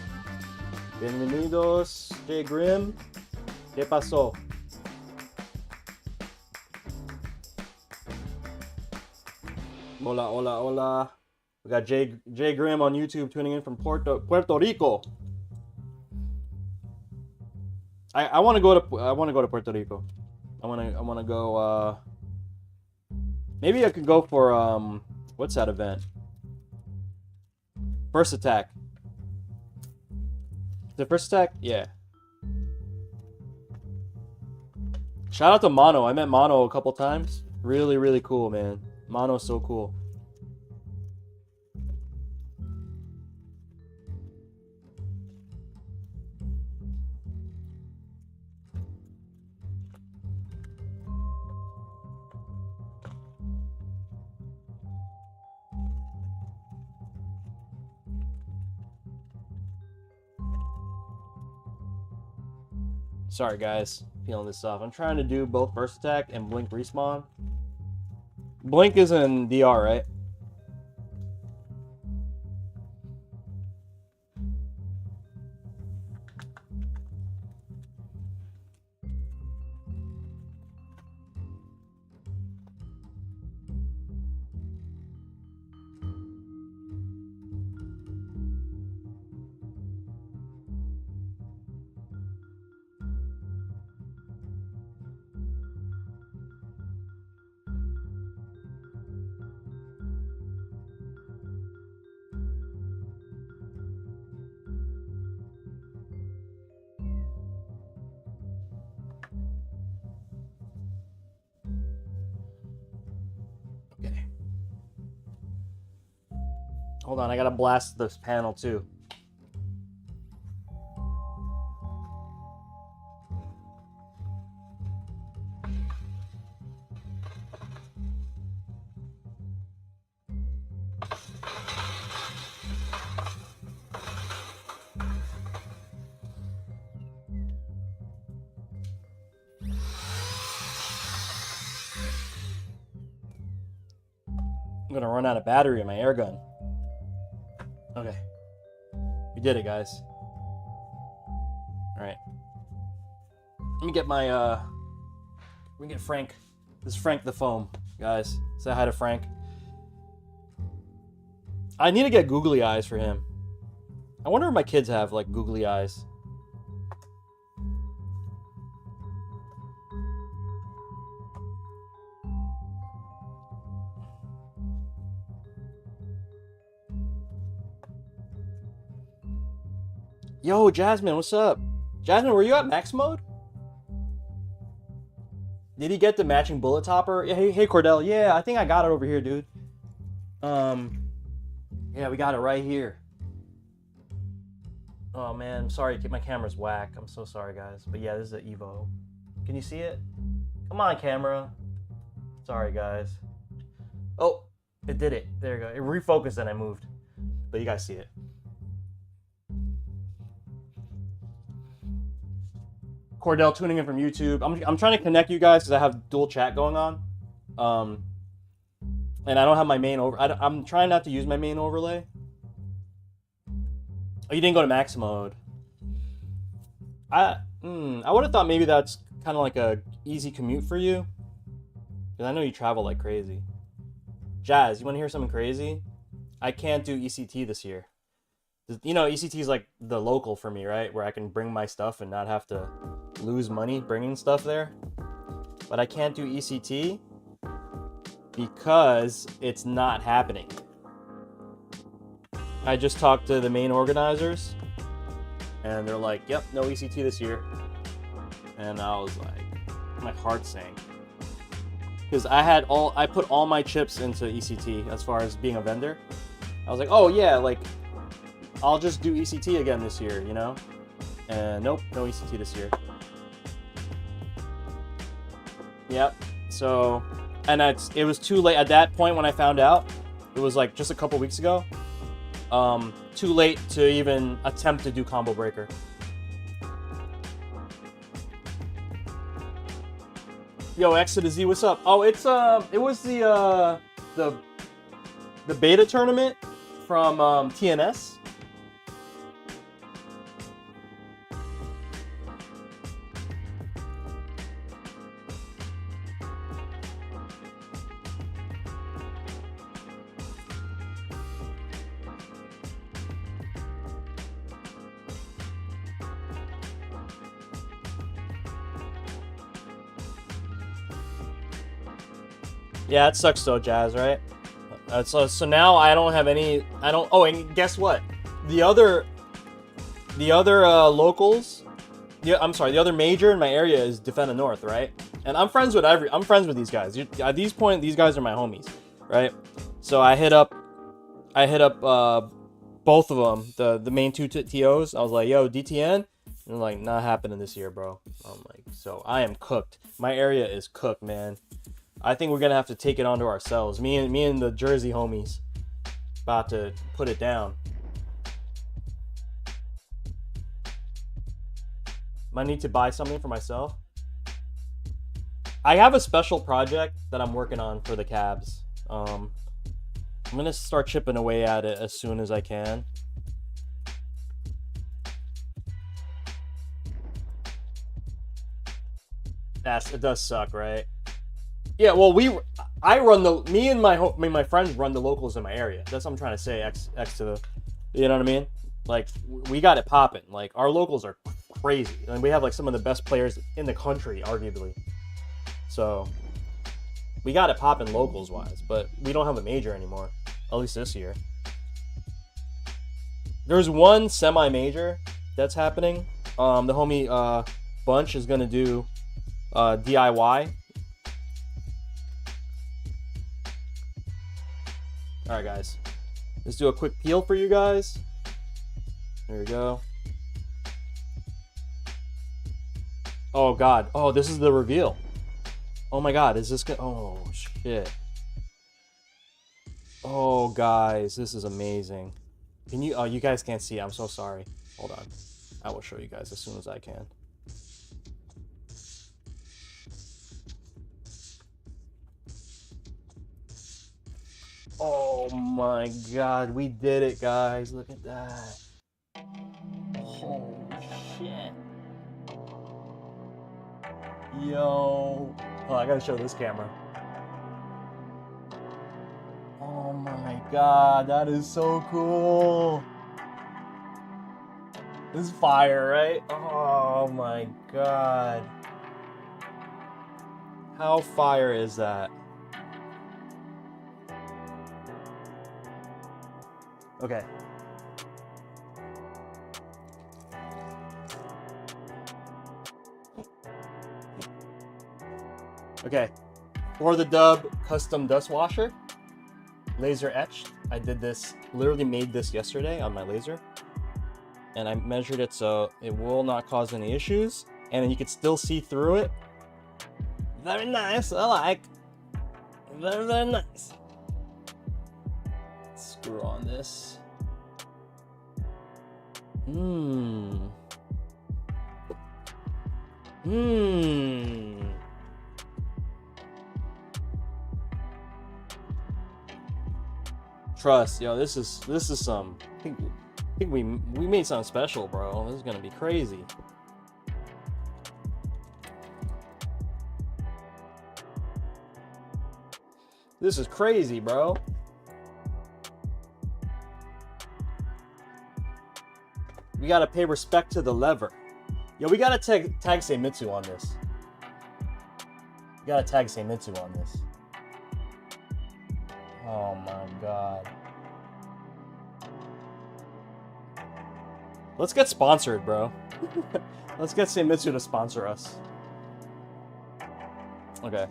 Bienvenidos, Jay Grimm. ¿Qué pasó? Hola, hola, hola. We got Jay Grimm on YouTube tuning in from Puerto Rico. I want to go to Puerto Rico. I want to go. Maybe I could go for what's that event? First Attack. The First Attack, yeah. Shout out to Mono. I met Mono a couple times. Really, really cool, man. Mono's so cool. Sorry, guys. Peeling this off. I'm trying to do both Burst Attack and Blink Respawn. Blink is in DR, right? Okay. Hold on, I gotta blast this panel too. I'm gonna run out of battery in my air gun. Okay. We did it, guys. Alright. Let me get my, let me get Frank. This is Frank the Foam, guys. Say hi to Frank. I need to get googly eyes for him. I wonder if my kids have, like, googly eyes. Yo, Jasmine, what's up? Jasmine, were you at max mode? Did he get the matching bullet topper? Yeah, hey, Cordell. Yeah, I think I got it over here, dude. Yeah, we got it right here. Oh, man, I'm sorry. My camera's whack. I'm so sorry, guys. But yeah, this is an Evo. Can you see it? Come on, camera. Sorry, guys. Oh, it did it. There you go. It refocused and I moved. But you guys see it. Cordell tuning in from YouTube. I'm trying to connect you guys because I have dual chat going on. And I don't have my main I'm trying not to use my main overlay. Oh, you didn't go to max mode. I would have thought maybe that's kind of like a easy commute for you. Because I know you travel like crazy. Jazz, you want to hear something crazy? I can't do ECT this year. You know, ECT is like the local for me, right? Where I can bring my stuff and not have to lose money bringing stuff there. But I can't do ECT because it's not happening. I just talked to the main organizers and they're like, yep, no ECT this year. And I was like, my heart sank. Because I put all my chips into ECT as far as being a vendor. I was like, oh yeah, like, I'll just do ECT again this year, you know? And nope, no ECT this year. Yep, so, and it was too late. At that point when I found out, it was like just a couple weeks ago, too late to even attempt to do Combo Breaker. Yo, X to the Z, what's up? Oh, it was the beta tournament from TNS. Yeah, it sucks so, Jazz, right? So now I don't have any. I don't. Oh, and guess what? The other locals. Yeah, I'm sorry. The other major in my area is Defend the North, right? And I'm friends with these guys. At this point, these guys are my homies, right? So I hit up both of them, the main two TOs. I was like, yo, DTN? And they're like, not happening this year, bro. I'm like, so I am cooked. My area is cooked, man. I think we're gonna have to take it onto ourselves. Me and the Jersey homies about to put it down. Might need to buy something for myself. I have a special project that I'm working on for the cabs. I'm gonna start chipping away at it as soon as I can. It does suck, right? Yeah, well, me and my friends run the locals in my area. That's what I'm trying to say. X to the, you know what I mean? Like, we got it popping. Like, our locals are crazy, and we have like some of the best players in the country, arguably. So we got it popping locals wise, but we don't have a major anymore, at least this year. There's one semi-major that's happening. The homie Bunch is gonna do DIY. All right, guys, let's do a quick peel for you guys. There we go. Oh God! Oh, this is the reveal. Oh my God! Is this good? Oh shit! Oh guys, this is amazing. Can you? Oh, you guys can't see. I'm so sorry. Hold on. I will show you guys as soon as I can. Oh my God, we did it, guys. Look at that. Holy shit. Yo. Oh, I gotta show this camera. Oh my God, that is so cool. This is fire, right? Oh my God. How fire is that? Okay. Okay. For the dub custom dust washer, laser etched. I did this, literally made this yesterday on my laser. And I measured it so it will not cause any issues. And you can still see through it. Very nice, I like. Very, very nice. Screw on this. Trust, yo, this is some. I think we made something special, bro. This is gonna be crazy. This is crazy, bro. We gotta pay respect to the lever. Yo, we gotta tag Seimitsu on this. We gotta tag Seimitsu on this. Oh my God. Let's get sponsored, bro. Let's get Seimitsu to sponsor us. Okay.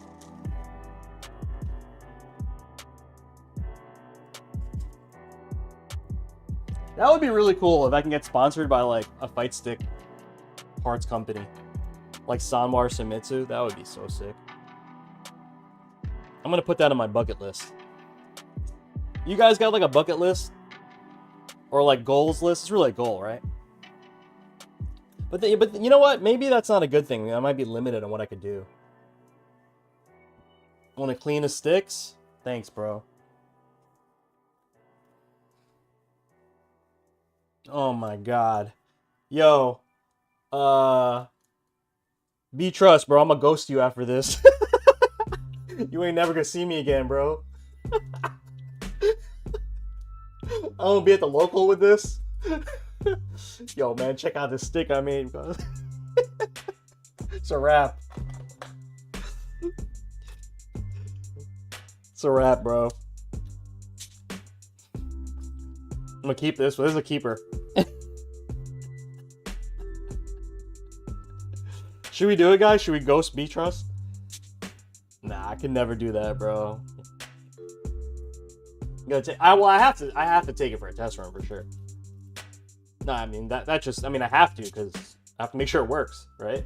That would be really cool if I can get sponsored by like a Fightstick parts company. Like Sanwa or Seimitsu. That would be so sick. I'm gonna put that on my bucket list. You guys got like a bucket list? Or like goals list? It's really a goal, right? But you know what? Maybe that's not a good thing. I might be limited on what I could do. Want to clean the sticks? Thanks, bro. Oh my God. Yo. Be trust, bro. I'm gonna ghost you after this. You ain't never gonna see me again, bro. I'm gonna be at the local with this. Yo, man, check out this stick I made, bro. It's a wrap. It's a wrap, bro. I'm gonna keep this. This is a keeper. Should we do it, guys? Should we ghost B Trust? Nah, I can never do that, bro. I have to take it for a test run for sure. No, I mean that just, I mean I have to, because I have to make sure it works, right?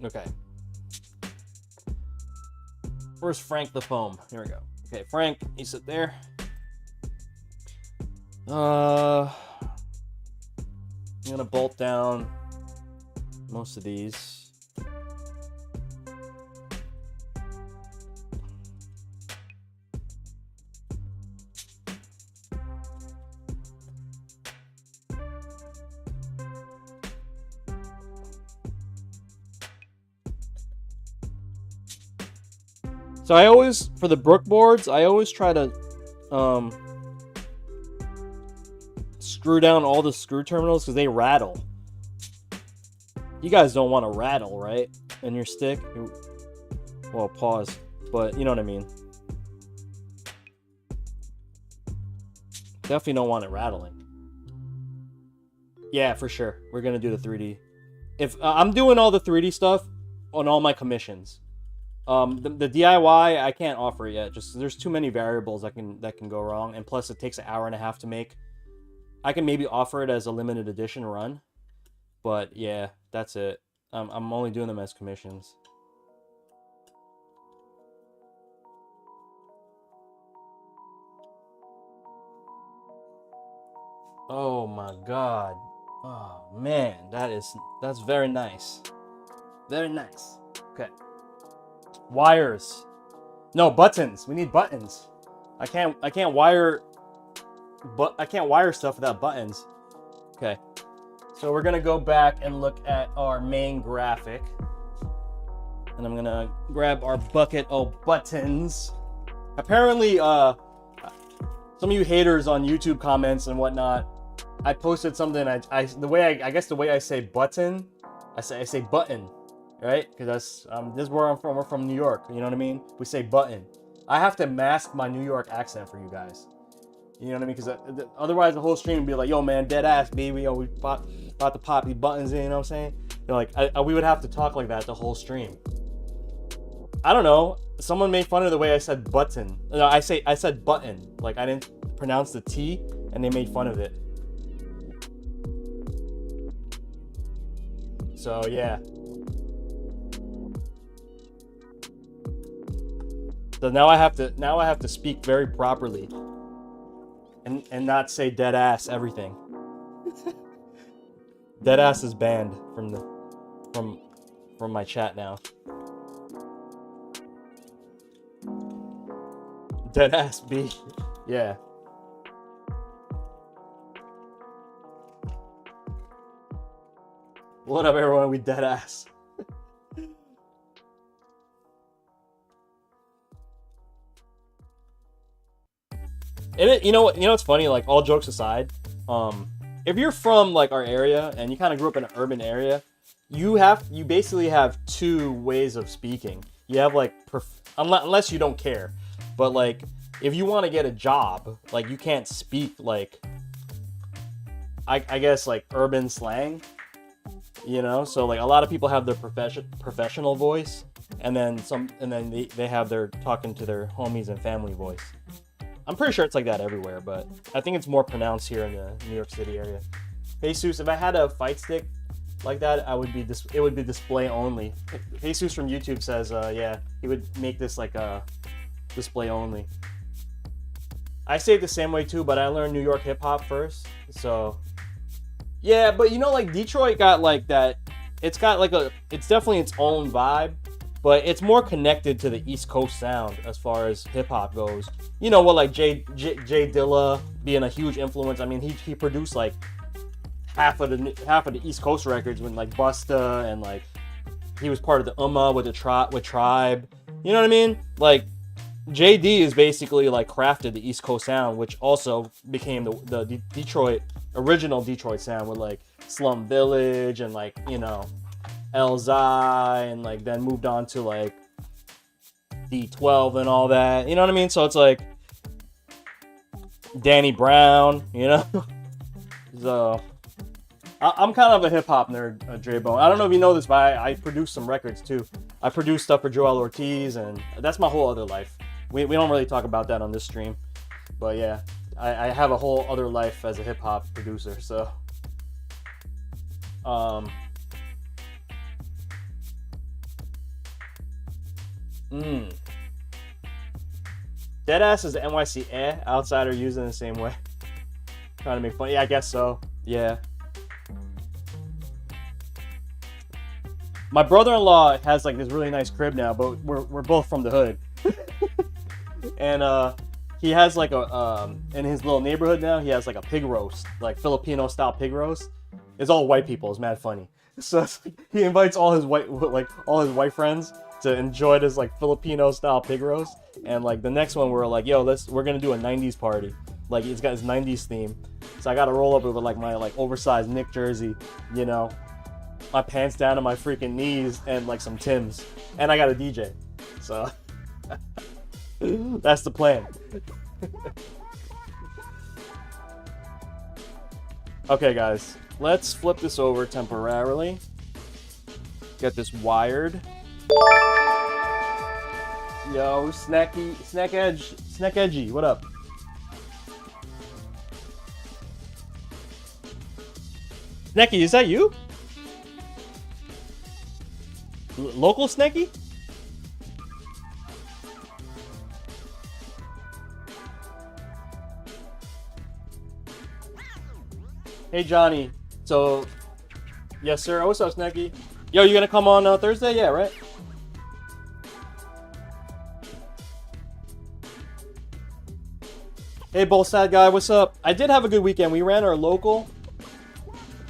Okay. Where's Frank the foam? Here we go. Okay, Frank, you sit there. I'm gonna bolt down most of these. So I always, for the Brook boards, I always try to screw down all the screw terminals because they rattle. You guys don't want to rattle, right? In your stick? Well, pause. But you know what I mean. Definitely don't want it rattling. Yeah, for sure. We're going to do the 3D. If I'm doing all the 3D stuff on all my commissions. The DIY I can't offer it yet. Just there's too many variables that can go wrong, and plus it takes an hour and a half to make. I can maybe offer it as a limited edition run, but yeah, that's it. I'm only doing them as commissions. Oh my god. Oh man, that's very nice. Very nice. Okay. Wires. No, buttons. We need buttons. I can't wire stuff without buttons. Okay. So we're gonna go back and look at our main graphic. And I'm gonna grab our bucket of buttons. Apparently, some of you haters on YouTube comments and whatnot, I posted something. I guess the way I say button, I say button. Right? Because that's this is where I'm from. We're from New York. You know what I mean? We say button. I have to mask my New York accent for you guys. You know what I mean? Because otherwise the whole stream would be like, yo, man, dead ass, baby. Yo, we about to pop these buttons in. You know what I'm saying? They're like, we would have to talk like that the whole stream. I don't know. Someone made fun of the way I said button. No, I said button. Like I didn't pronounce the T, and they made fun of it. So yeah. So now I have to speak very properly and not say dead ass everything. Dead ass is banned from my chat now. Dead ass B. Yeah. What up everyone, we dead ass. And you know what's funny? Like all jokes aside, if you're from like our area and you kind of grew up in an urban area, you basically have two ways of speaking. You have like unless you don't care, but like if you want to get a job, like you can't speak like I guess like urban slang, you know. So like a lot of people have their professional voice, and then they have their talking to their homies and family voice. I'm pretty sure it's like that everywhere, but I think it's more pronounced here in the New York City area. Jesus, if I had a fight stick like that, it would be display only. Jesus from YouTube says, yeah, he would make this like a display only. I say it the same way too, but I learned New York hip hop first, so yeah. But you know, like Detroit got like that. It's definitely its own vibe. But it's more connected to the East Coast sound as far as hip hop goes. You know what, like Jay Dilla being a huge influence. I mean, he produced like half of the East Coast records when like Busta, and like he was part of the with Tribe. You know what I mean? Like JD is basically like crafted the East Coast sound, which also became the Detroit original Detroit sound with like Slum Village and like, you know, Elzai, and like then moved on to like D12 and all that. You know what I mean? So it's like Danny Brown, you know? So I'm kind of a hip hop nerd, Dre Bone. I don't know if you know this, but I produce some records too. I produce stuff for Joel Ortiz, and that's my whole other life. We don't really talk about that on this stream, but yeah, I have a whole other life as a hip hop producer. So, Deadass is the NYC outsider using the same way. Trying to make fun. Yeah, I guess so. Yeah. My brother-in-law has like this really nice crib now, but we're both from the hood. And he has like a in his little neighborhood now, he has like a pig roast, like Filipino style pig roast. It's all white people. It's mad funny. So it's like, he invites all his white friends to enjoy this like Filipino style pig roast. And like the next one, we're like, yo, we're gonna do a 90s party. Like it's got his 90s theme. So I gotta roll up with like my like oversized Nick jersey, you know, my pants down to my freaking knees, and like some Timbs, and I got a DJ. So that's the plan. Okay, guys, let's flip this over temporarily. Get this wired. Yo, Snack Edgy, what up? Snacky, is that you? Local Snacky? Hey Johnny. So, yes sir. What's up, Snacky? Yo, you gonna come on Thursday? Yeah, right? Hey, Bull Sad Guy, what's up? I did have a good weekend. We ran our local.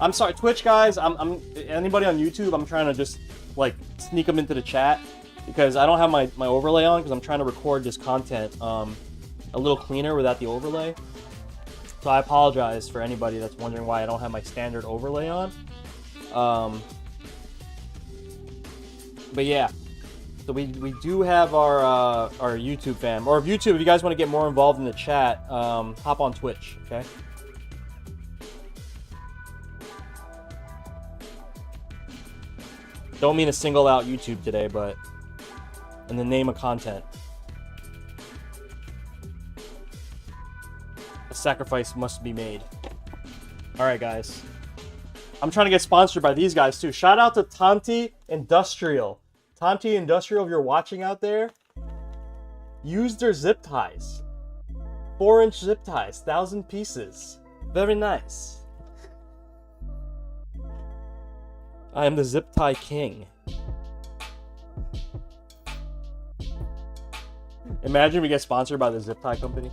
I'm sorry, Twitch guys. I'm anybody on YouTube. I'm trying to just like sneak them into the chat because I don't have my overlay on because I'm trying to record this content a little cleaner without the overlay. So I apologize for anybody that's wondering why I don't have my standard overlay on. But yeah, so we do have our YouTube fam. Or if YouTube, if you guys want to get more involved in the chat, hop on Twitch, okay? Don't mean to single out YouTube today, but in the name of content, a sacrifice must be made. All right, guys. I'm trying to get sponsored by these guys, too. Shout out to Tanti Industrial. Tanti Industrial, if you're watching out there, use their zip ties. 4-inch zip ties, 1,000 pieces. Very nice. I am the zip tie king. Imagine we get sponsored by the zip tie company.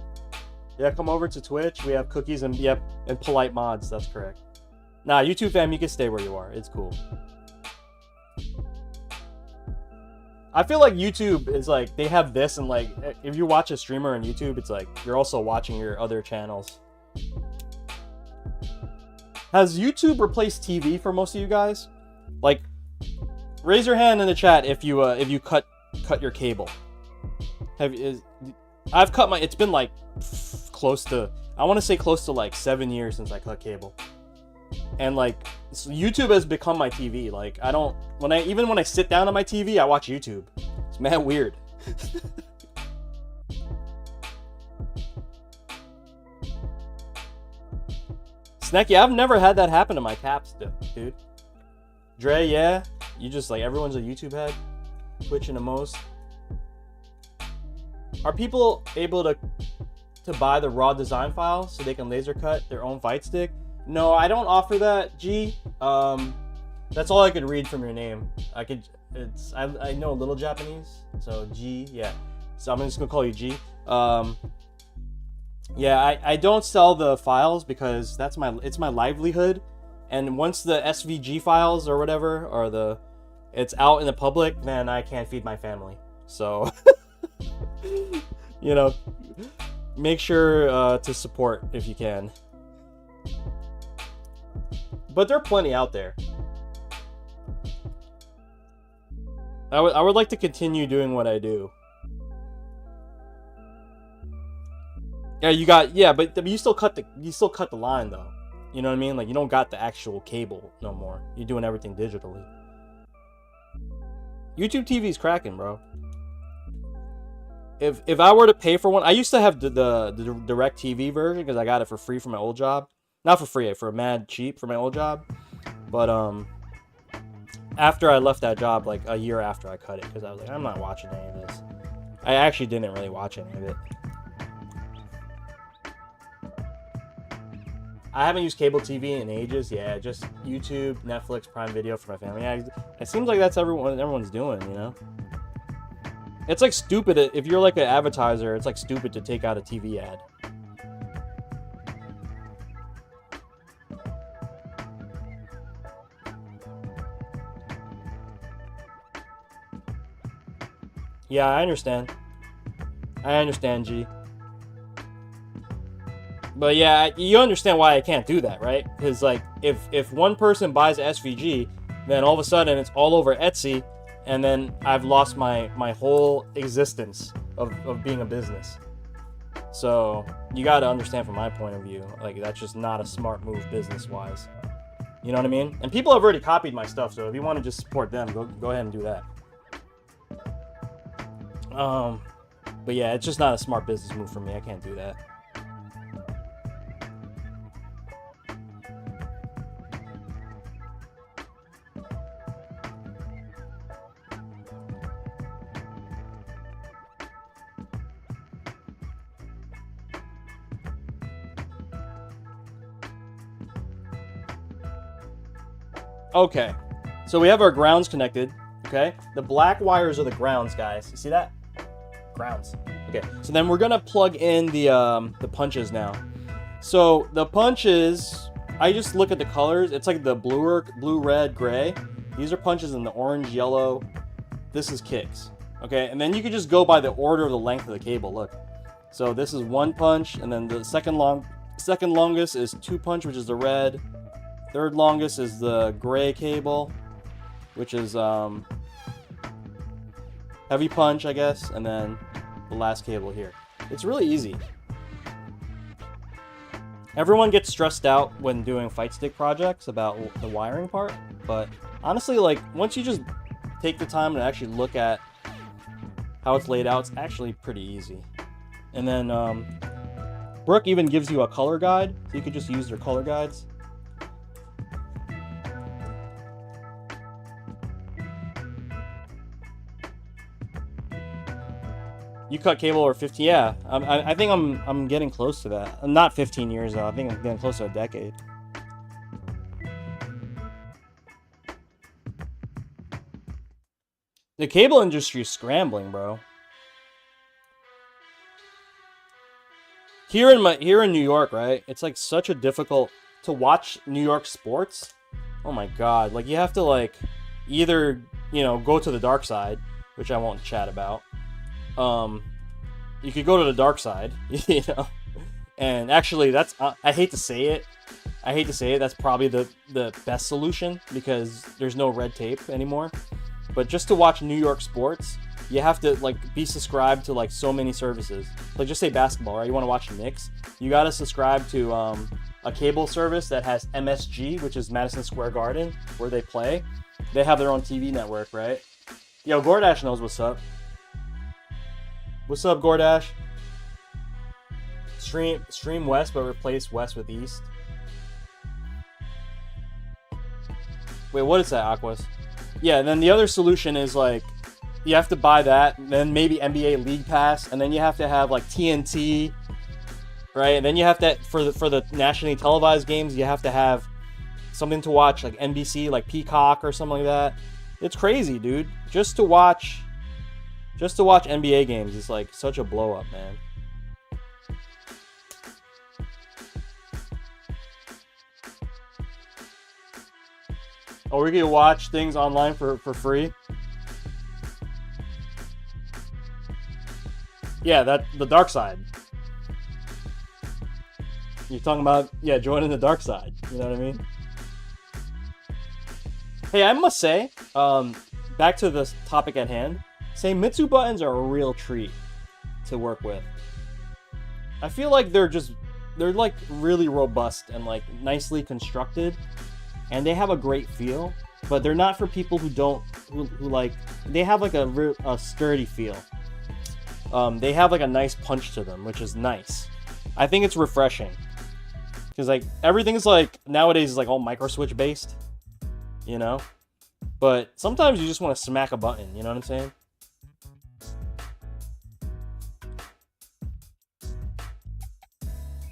Yeah, come over to Twitch. We have cookies and and polite mods. That's correct. Nah, YouTube fam, you can stay where you are. It's cool. I feel like YouTube is like, they have this, and like, if you watch a streamer on YouTube, it's like, you're also watching your other channels. Has YouTube replaced TV for most of you guys? Like, raise your hand in the chat if you cut your cable. I've cut my, it's been like close to, I want to say close to like 7 years since I cut cable. And like, so YouTube has become my TV. Like, I don't, even when I sit down on my TV, I watch YouTube. It's mad weird. Snacky, I've never had that happen to my caps, dude. Dre, yeah? You just like, everyone's a YouTube head? Twitching the most? Are people able to buy the raw design file so they can laser cut their own fight stick? No, I don't offer that, G. That's all I could read from your name. I know a little Japanese, so G, yeah. So I'm just gonna call you G. Yeah, I don't sell the files because it's my livelihood. And once the SVG files or whatever, or it's out in the public, then I can't feed my family. So You know, make sure to support if you can. But there are plenty out there. I would like to continue doing what I do. Yeah, but you still cut the line though. You know what I mean? Like, you don't got the actual cable no more. You're doing everything digitally. YouTube TV's cracking, bro. If I were to pay for one, I used to have the direct TV version because I got it for free from my old job. Not for free, for mad cheap for my old job. But after I left that job, like a year after, I cut it because I was like, I'm not watching any of this. I actually didn't really watch any of it. I haven't used cable TV in ages. Yeah, just YouTube, Netflix, Prime Video for my family. Yeah, it seems like that's everyone's doing, you know? It's like stupid. If you're like an advertiser, it's like stupid to take out a TV ad. Yeah, I understand. G. But yeah, you understand why I can't do that, right? Because like, if one person buys SVG, then all of a sudden it's all over Etsy, and then I've lost my whole existence of being a business. So you got to understand from my point of view, like, that's just not a smart move business-wise. You know what I mean? And people have already copied my stuff, so if you want to just support them, go ahead and do that. But yeah, it's just not a smart business move for me. I can't do that. Okay, so we have our grounds connected, okay? The black wires are the grounds, guys. You see that? Grounds. Okay, so then we're gonna plug in the punches now. So the punches, I just look at the colors. It's like the blue, red, gray. These are punches in the orange, yellow. This is kicks, okay? And then you can just go by the order of the length of the cable, look. So this is one punch, and then the second longest is two punch, which is the red. Third longest is the gray cable, which is heavy punch, I guess, and then the last cable here. It's really easy. Everyone gets stressed out when doing Fightstick projects about the wiring part, but honestly, like, once you just take the time to actually look at how it's laid out, it's actually pretty easy. And then Brooke even gives you a color guide, so you could just use their color guides. You cut cable over 15? Yeah, I think I'm getting close to that. I'm not 15 years though. I think I'm getting close to a decade. The cable industry is scrambling, bro. Here in New York, right? It's like such a difficult to watch New York sports. Oh my god! Like, you have to like either, you know, go to the dark side, which I won't chat about. You could go to the dark side, you know, and actually that's, I hate to say it, that's probably the best solution because there's no red tape anymore. But just to watch New York sports, you have to like be subscribed to like so many services. Like, just say basketball, right? You want to watch the Knicks, you got to subscribe to a cable service that has MSG, which is Madison Square Garden, where they play. They have their own TV network, right? Yo, Gordash knows what's up. What's up, Gordash? Stream West, but replace West with East. Wait, what is that, Aquas? Yeah, and then the other solution is like, you have to buy that, then maybe NBA League Pass, and then you have to have like TNT, right? And then you have to, for the nationally televised games, you have to have something to watch, like NBC, like Peacock or something like that. It's crazy, dude. Just to watch NBA games is like such a blow up, man. Oh, we can watch things online for free? Yeah, the dark side. You're talking about, yeah, joining the dark side. You know what I mean? Hey, I must say, back to the topic at hand, Mitsu buttons are a real treat to work with. I feel like they're like really robust and like nicely constructed, and they have a great feel, but they're not for people who like, they have like a sturdy feel. They have like a nice punch to them, which is nice. I think it's refreshing. Because like everything's like nowadays is like all micro switch based, you know? But sometimes you just want to smack a button, you know what I'm saying?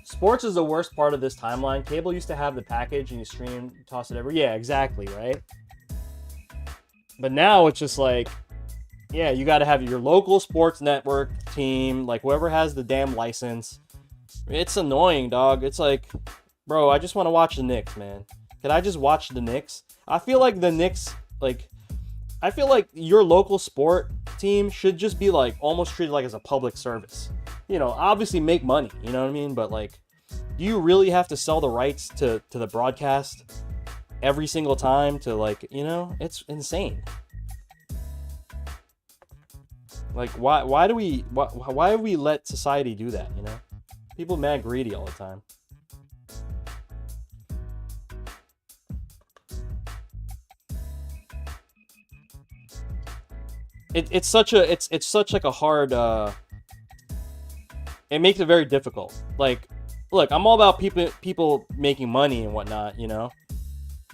Sports is the worst part of this timeline. Cable used to have the package and you stream, you toss it everywhere. Yeah, exactly, right? But now it's just like, yeah, you got to have your local sports network team, like whoever has the damn license. It's annoying, dog. It's like, bro, I just want to watch the Knicks, man. Can I just watch the Knicks? I feel like the Knicks, like, I feel like your local sport team should just be like almost treated like as a public service. You know, obviously make money, you know what I mean? But like, do you really have to sell the rights to the broadcast every single time to like, you know, it's insane. Like, why do we let society do that, you know? People mad greedy all the time. It's such like a hard it makes it very difficult. Like, look, I'm all about people making money and whatnot, you know.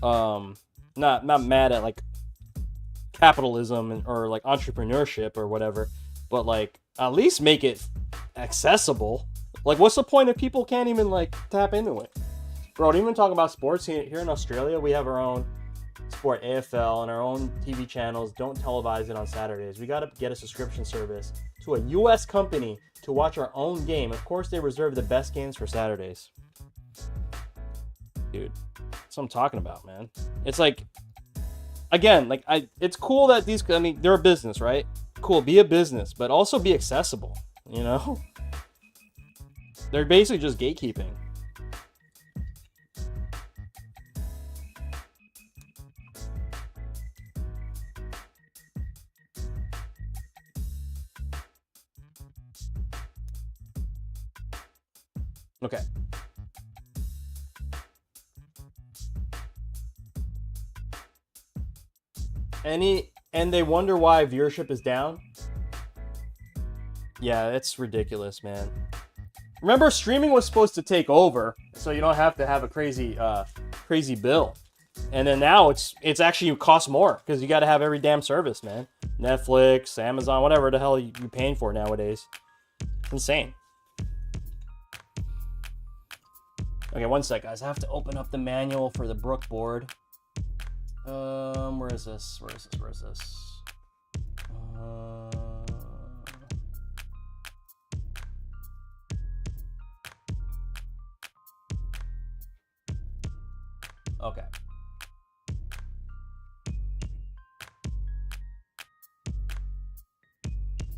Not mad at like capitalism or like entrepreneurship or whatever, but like at least make it accessible. Like, what's the point if people can't even like tap into it? Bro, even talking about sports here in Australia, we have our own sport AFL and our own TV channels. Don't televise it on Saturdays. We got to get a subscription service to a US company to watch our own game. Of course, they reserve the best games for Saturdays. Dude, that's what I'm talking about, man. It's like, again, like it's cool that they're a business, right? Cool, be a business, but also be accessible, you know? They're basically just gatekeeping. Okay. And they wonder why viewership is down? Yeah, it's ridiculous, man. Remember, streaming was supposed to take over, so you don't have to have a crazy bill. And then now it's actually costs more because you got to have every damn service, man. Netflix, Amazon, whatever the hell you're paying for nowadays. It's insane. Okay, one sec, guys. I have to open up the manual for the Brook board. Where is this? Okay.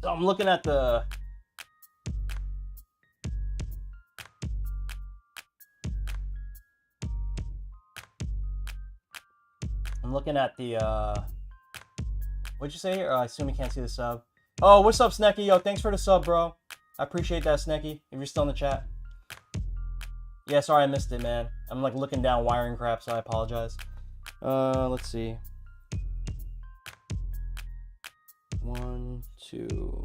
So I'm looking at the... What'd you say here? I assume you can't see the sub. Oh, what's up, Snecky? Yo, thanks for the sub, bro. I appreciate that, Snecky, if you're still in the chat. Yeah, sorry I missed it, man. I'm like looking down wiring crap, so I apologize. Let's see. 1, 2.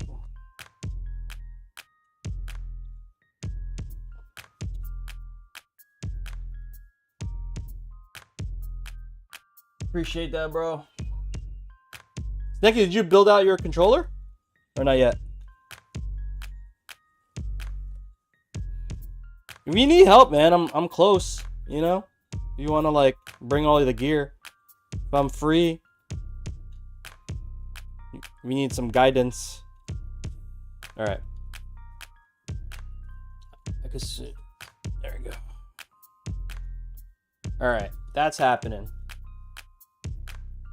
Appreciate that, bro. Snecky, did you build out your controller? Or not yet? If you need help, man, I'm close, you know? If you want to, like, bring all of the gear. If I'm free. We need some guidance. Alright. I could see. There we go. Alright, that's happening.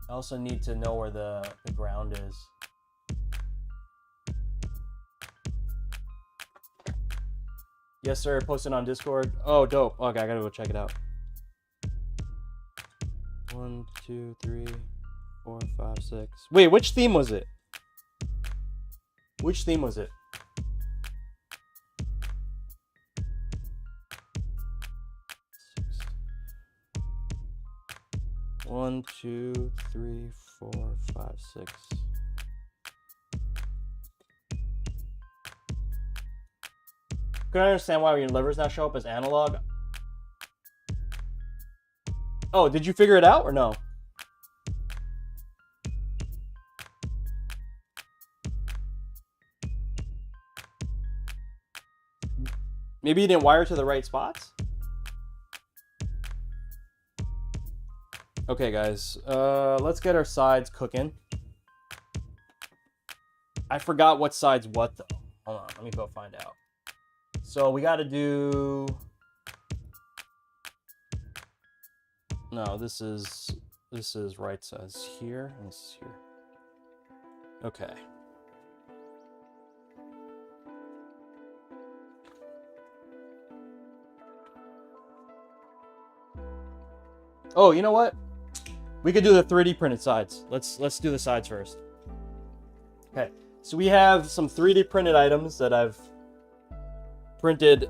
I also need to know where the ground is. Yes, sir. Posted on Discord. Oh, dope. Okay, I gotta go check it out. 1, 2, 3, 4, 5, 6. Wait, which theme was it? Which theme was it? One, 2, 3, 4, 5, 6. Couldn't understand why your levers now show up as analog. Oh, did you figure it out or no? Maybe you didn't wire to the right spots? Okay, guys. Let's get our sides cooking. I forgot what side's what, though. Hold on, let me go find out. So we got to do... No, this is right sides here, and this is here. Okay. Oh, you know what? We could do the 3D printed sides. Let's do the sides first. Okay. So we have some 3D printed items that I've printed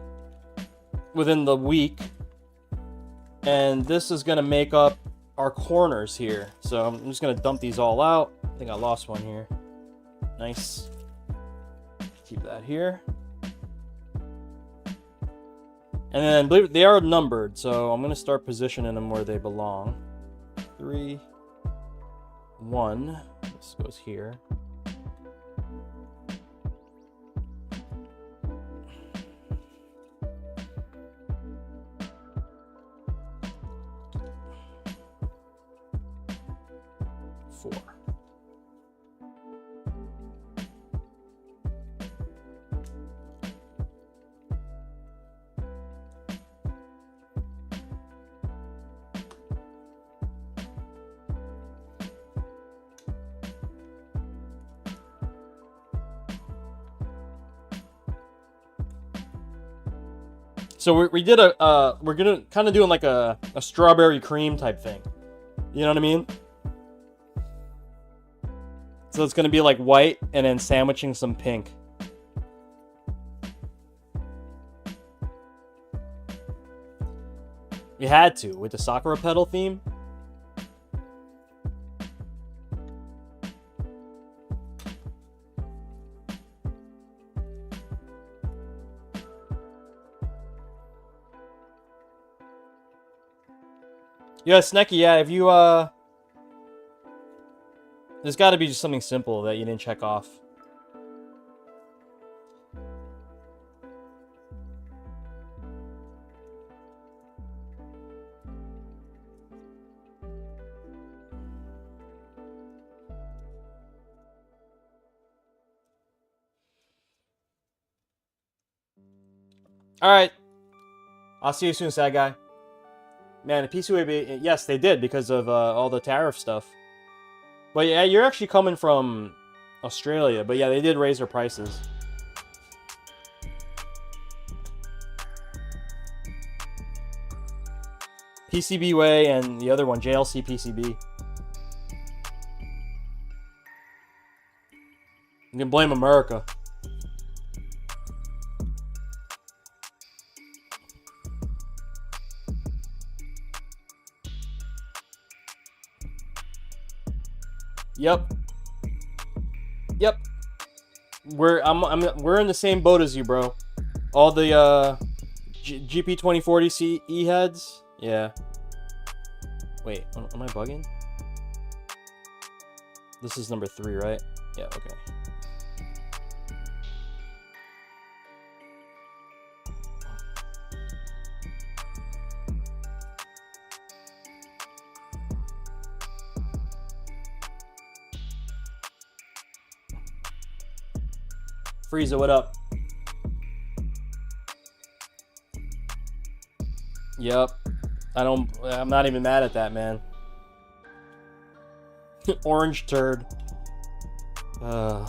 within the week. And this is going to make up our corners here. So I'm just going to dump these all out. I think I lost one here. Nice. Keep that here. And then believe it, they are numbered, so I'm going to start positioning them where they belong. 3, 1. This goes here. So we're gonna kind of doing like a strawberry cream type thing. You know what I mean? So it's gonna be like white and then sandwiching some pink. We had to with the Sakura pedal theme. Yeah, Snecky, yeah, if you, there's got to be just something simple that you didn't check off. Alright. I'll see you soon, sad guy. Man, the PCUAB, yes, they did because of all the tariff stuff. But yeah, you're actually coming from Australia. But yeah, they did raise their prices. PCB Way and the other one, JLC PCB. You can blame America. Yep. Yep. We're in the same boat as you, bro. All the GP 2040 CE heads. Yeah. Wait, am I bugging? This is number 3, right? Yeah, okay. Frieza, what up? Yep. I'm not even mad at that, man. Orange turd. Not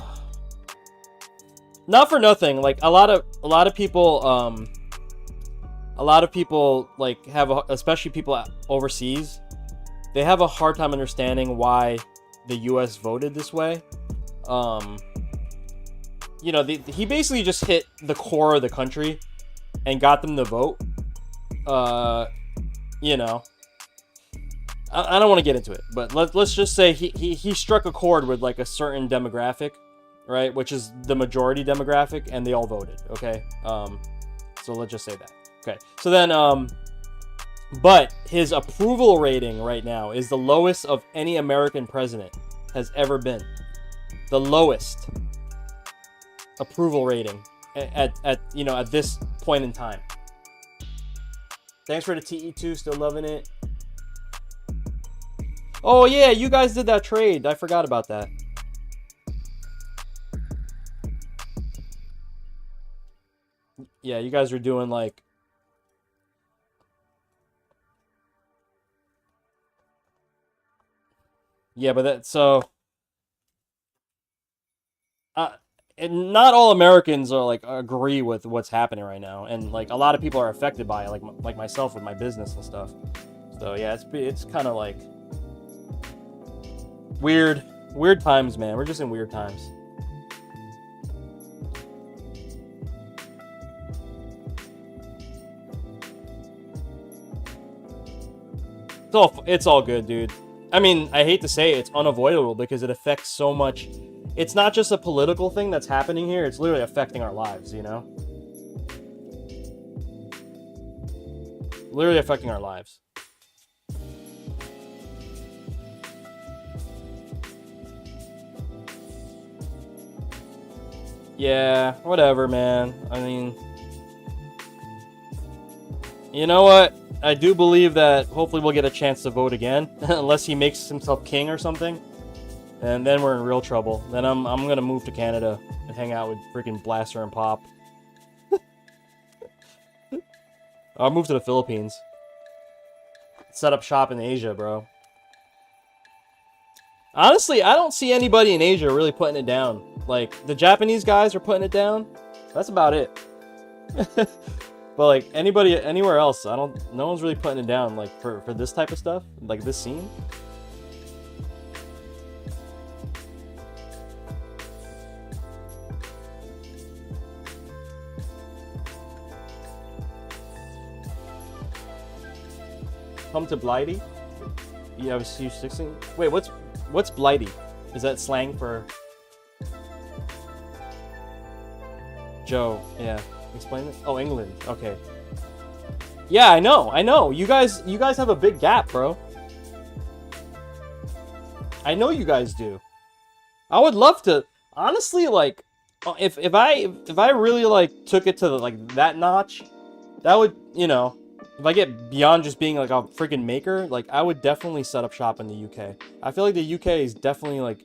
for nothing. Like a lot of people a lot of people like especially people overseas, they have a hard time understanding why the U.S. voted this way. You know, he basically just hit the core of the country and got them to vote. You know, I don't want to get into it, but let's just say he struck a chord with like a certain demographic, right? Which is the majority demographic, and they all voted. Okay, so let's just say that. Okay, so then but his approval rating right now is the lowest of any American president has ever been. The lowest approval rating at you know, at this point in time. Thanks for the TE2, still loving it. Oh yeah, you guys did that trade. I forgot about that. Yeah, you guys were doing like... Yeah, but that, so... and not all Americans are like agree with what's happening right now, and like a lot of people are affected by it, like myself with my business and stuff. So yeah, it's kind of like weird times, man. We're just in weird times. It's all good, dude. I mean, I hate to say it, it's unavoidable because it affects so much. It's not just a political thing that's happening here. It's literally affecting our lives, you know? Literally affecting our lives. Yeah, whatever, man. I mean... You know what? I do believe that hopefully we'll get a chance to vote again. Unless he makes himself king or something. And then we're in real trouble. Then I'm gonna move to Canada and hang out with freaking Blaster and Pop. I'll move to the Philippines. Set up shop in Asia, bro. Honestly, I don't see anybody in Asia really putting it down. Like, the Japanese guys are putting it down. That's about it. But like, anybody anywhere else, no one's really putting it down, like, for this type of stuff. Like, this scene. Come to Blighty? You have a C16? Wait, what's Blighty? Is that slang for Joe? Yeah. Explain it. Oh, England. Okay. Yeah, I know. You guys have a big gap, bro. I know you guys do. I would love to, honestly, like, if I really like took it to the, like, that notch, that would, you know, if I get beyond just being like a freaking maker, like, I would definitely set up shop in the UK. I feel like the UK is definitely like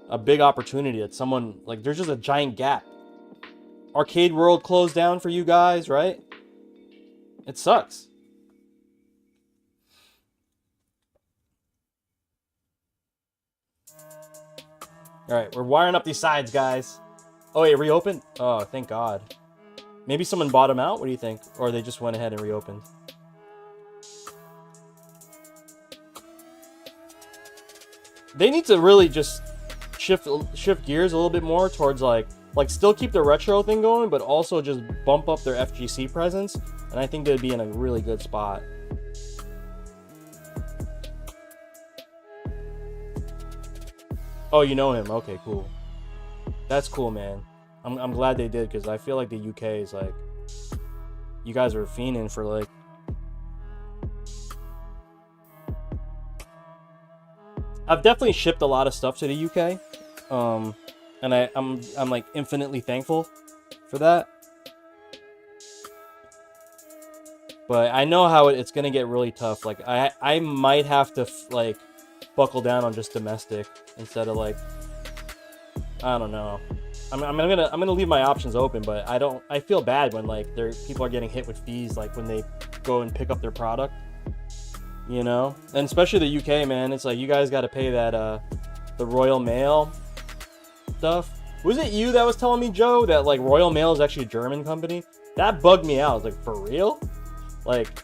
a big opportunity that someone, like, there's just a giant gap. Arcade World closed down for you guys, right? It sucks. Alright, we're wiring up these sides, guys. Oh, it reopened? Oh, thank God. Maybe someone bought them out? What do you think? Or they just went ahead and reopened? They need to really just shift gears a little bit more towards like still keep the retro thing going, but also just bump up their FGC presence, and I think they'd be in a really good spot. Oh, you know him? Okay, cool. That's cool, man. I'm glad they did, because I feel like the UK is like, you guys are fiending for like, I've definitely shipped a lot of stuff to the UK. And I'm like infinitely thankful for that. But I know how it's gonna get really tough. Like I might have to like buckle down on just domestic instead of like, I don't know. I'm gonna leave my options open, but I feel bad when like people are getting hit with fees like when they go and pick up their product. You know? And especially the UK, man, it's like you guys gotta pay that the Royal Mail stuff. Was it you that was telling me, Joe, that like Royal Mail is actually a German company? That bugged me out. I was like, for real? Like,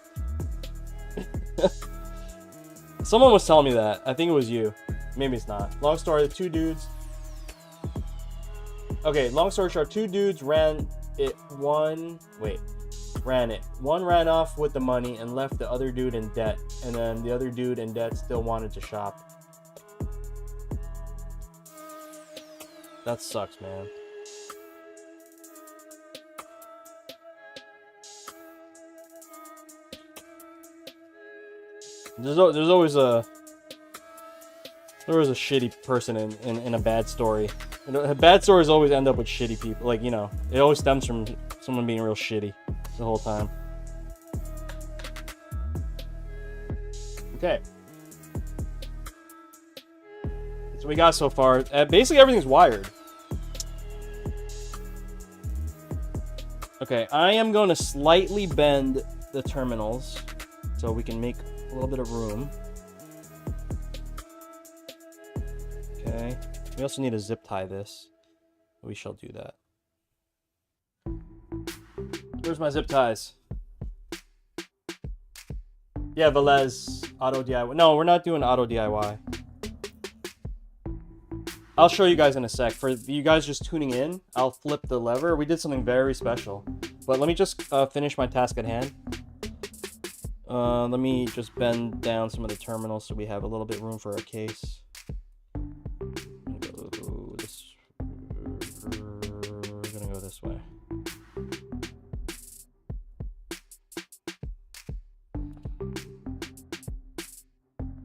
someone was telling me that. I think it was you. Maybe it's not. Long story, the two dudes. Okay, long story short, two dudes ran it. One ran off with the money and left the other dude in debt. And then the other dude in debt still wanted to shop. That sucks, man. There's always a shitty person in a bad story. Bad stories always end up with shitty people. Like, you know, it always stems from someone being real shitty the whole time. Okay. So we got so far. Basically, everything's wired. Okay, I am going to slightly bend the terminals so we can make a little bit of room. Okay. We also need to zip tie this. We shall do that. Where's my zip ties? Yeah, Velez, auto DIY. No, we're not doing auto DIY. I'll show you guys in a sec. For you guys just tuning in, I'll flip the lever. We did something very special. But let me just finish my task at hand. Let me just bend down some of the terminals so we have a little bit room for our case. We're gonna go this way.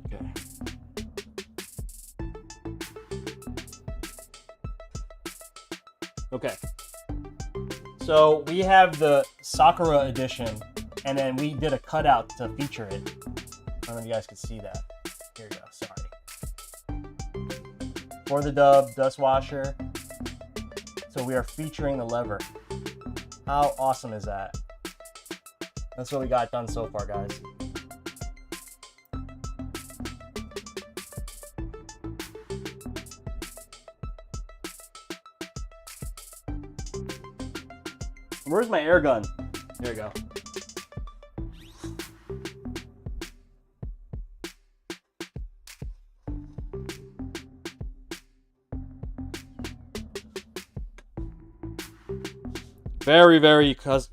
Okay. Okay. So we have the Sakura edition, and then we did a cutout to feature it. I don't know if you guys can see that. Here you go, sorry. For the dub, dust washer. So we are featuring the lever. How awesome is that? That's what we got done so far, guys. Where's my air gun? There you go.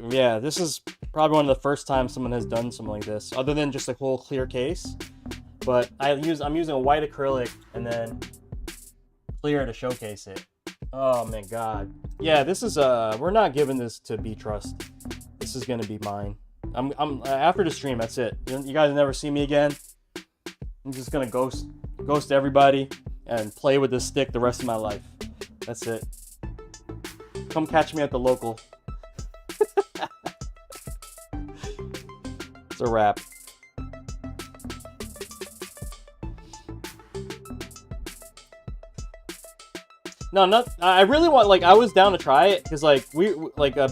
Yeah, this is probably one of the first times someone has done something like this, other than just a whole clear case. But I'm using a white acrylic and then clear to showcase it. Oh my god. Yeah, this is we're not giving this to B Trust. This is gonna be mine. I'm after the stream, that's it. You guys never see me again. I'm just gonna ghost everybody and play with this stick the rest of my life. That's it. Come catch me at the local. It's a wrap. No, not. I really want. Like, I was down to try it because, like,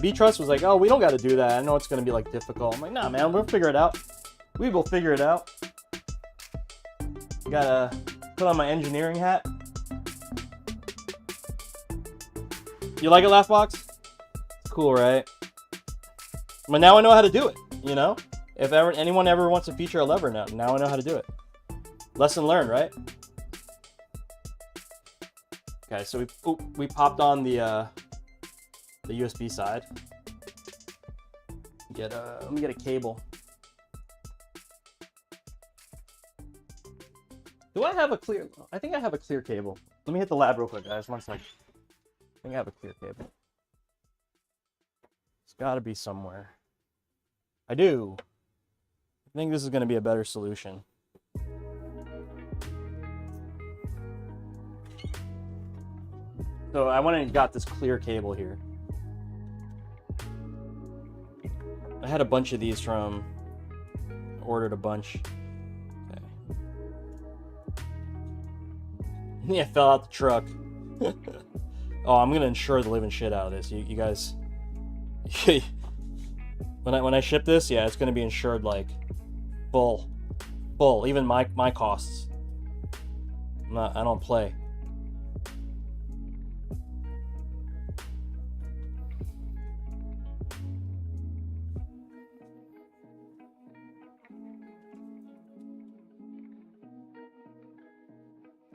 B Trust was like, "Oh, we don't got to do that. I know it's gonna be like difficult." I'm like, "Nah, man, we'll figure it out. We will figure it out." Gotta put on my engineering hat. You like it, Laughbox? Cool, right? But now I know how to do it. You know, if anyone ever wants to feature a lever, now I know how to do it. Lesson learned, right? Okay, so we popped on the USB side. Let me get a cable. Do I have a clear? I think I have a clear cable. Let me hit the lab real quick, guys. 1 second. I think I have a clear cable. It's got to be somewhere. I do. I think this is going to be a better solution. So I went and got this clear cable here. I had a bunch of these from, ordered a bunch. Okay. Yeah, fell out the truck. Oh, I'm gonna insure the living shit out of this. You guys, when I ship this, yeah, it's gonna be insured like full, even my costs. I don't play.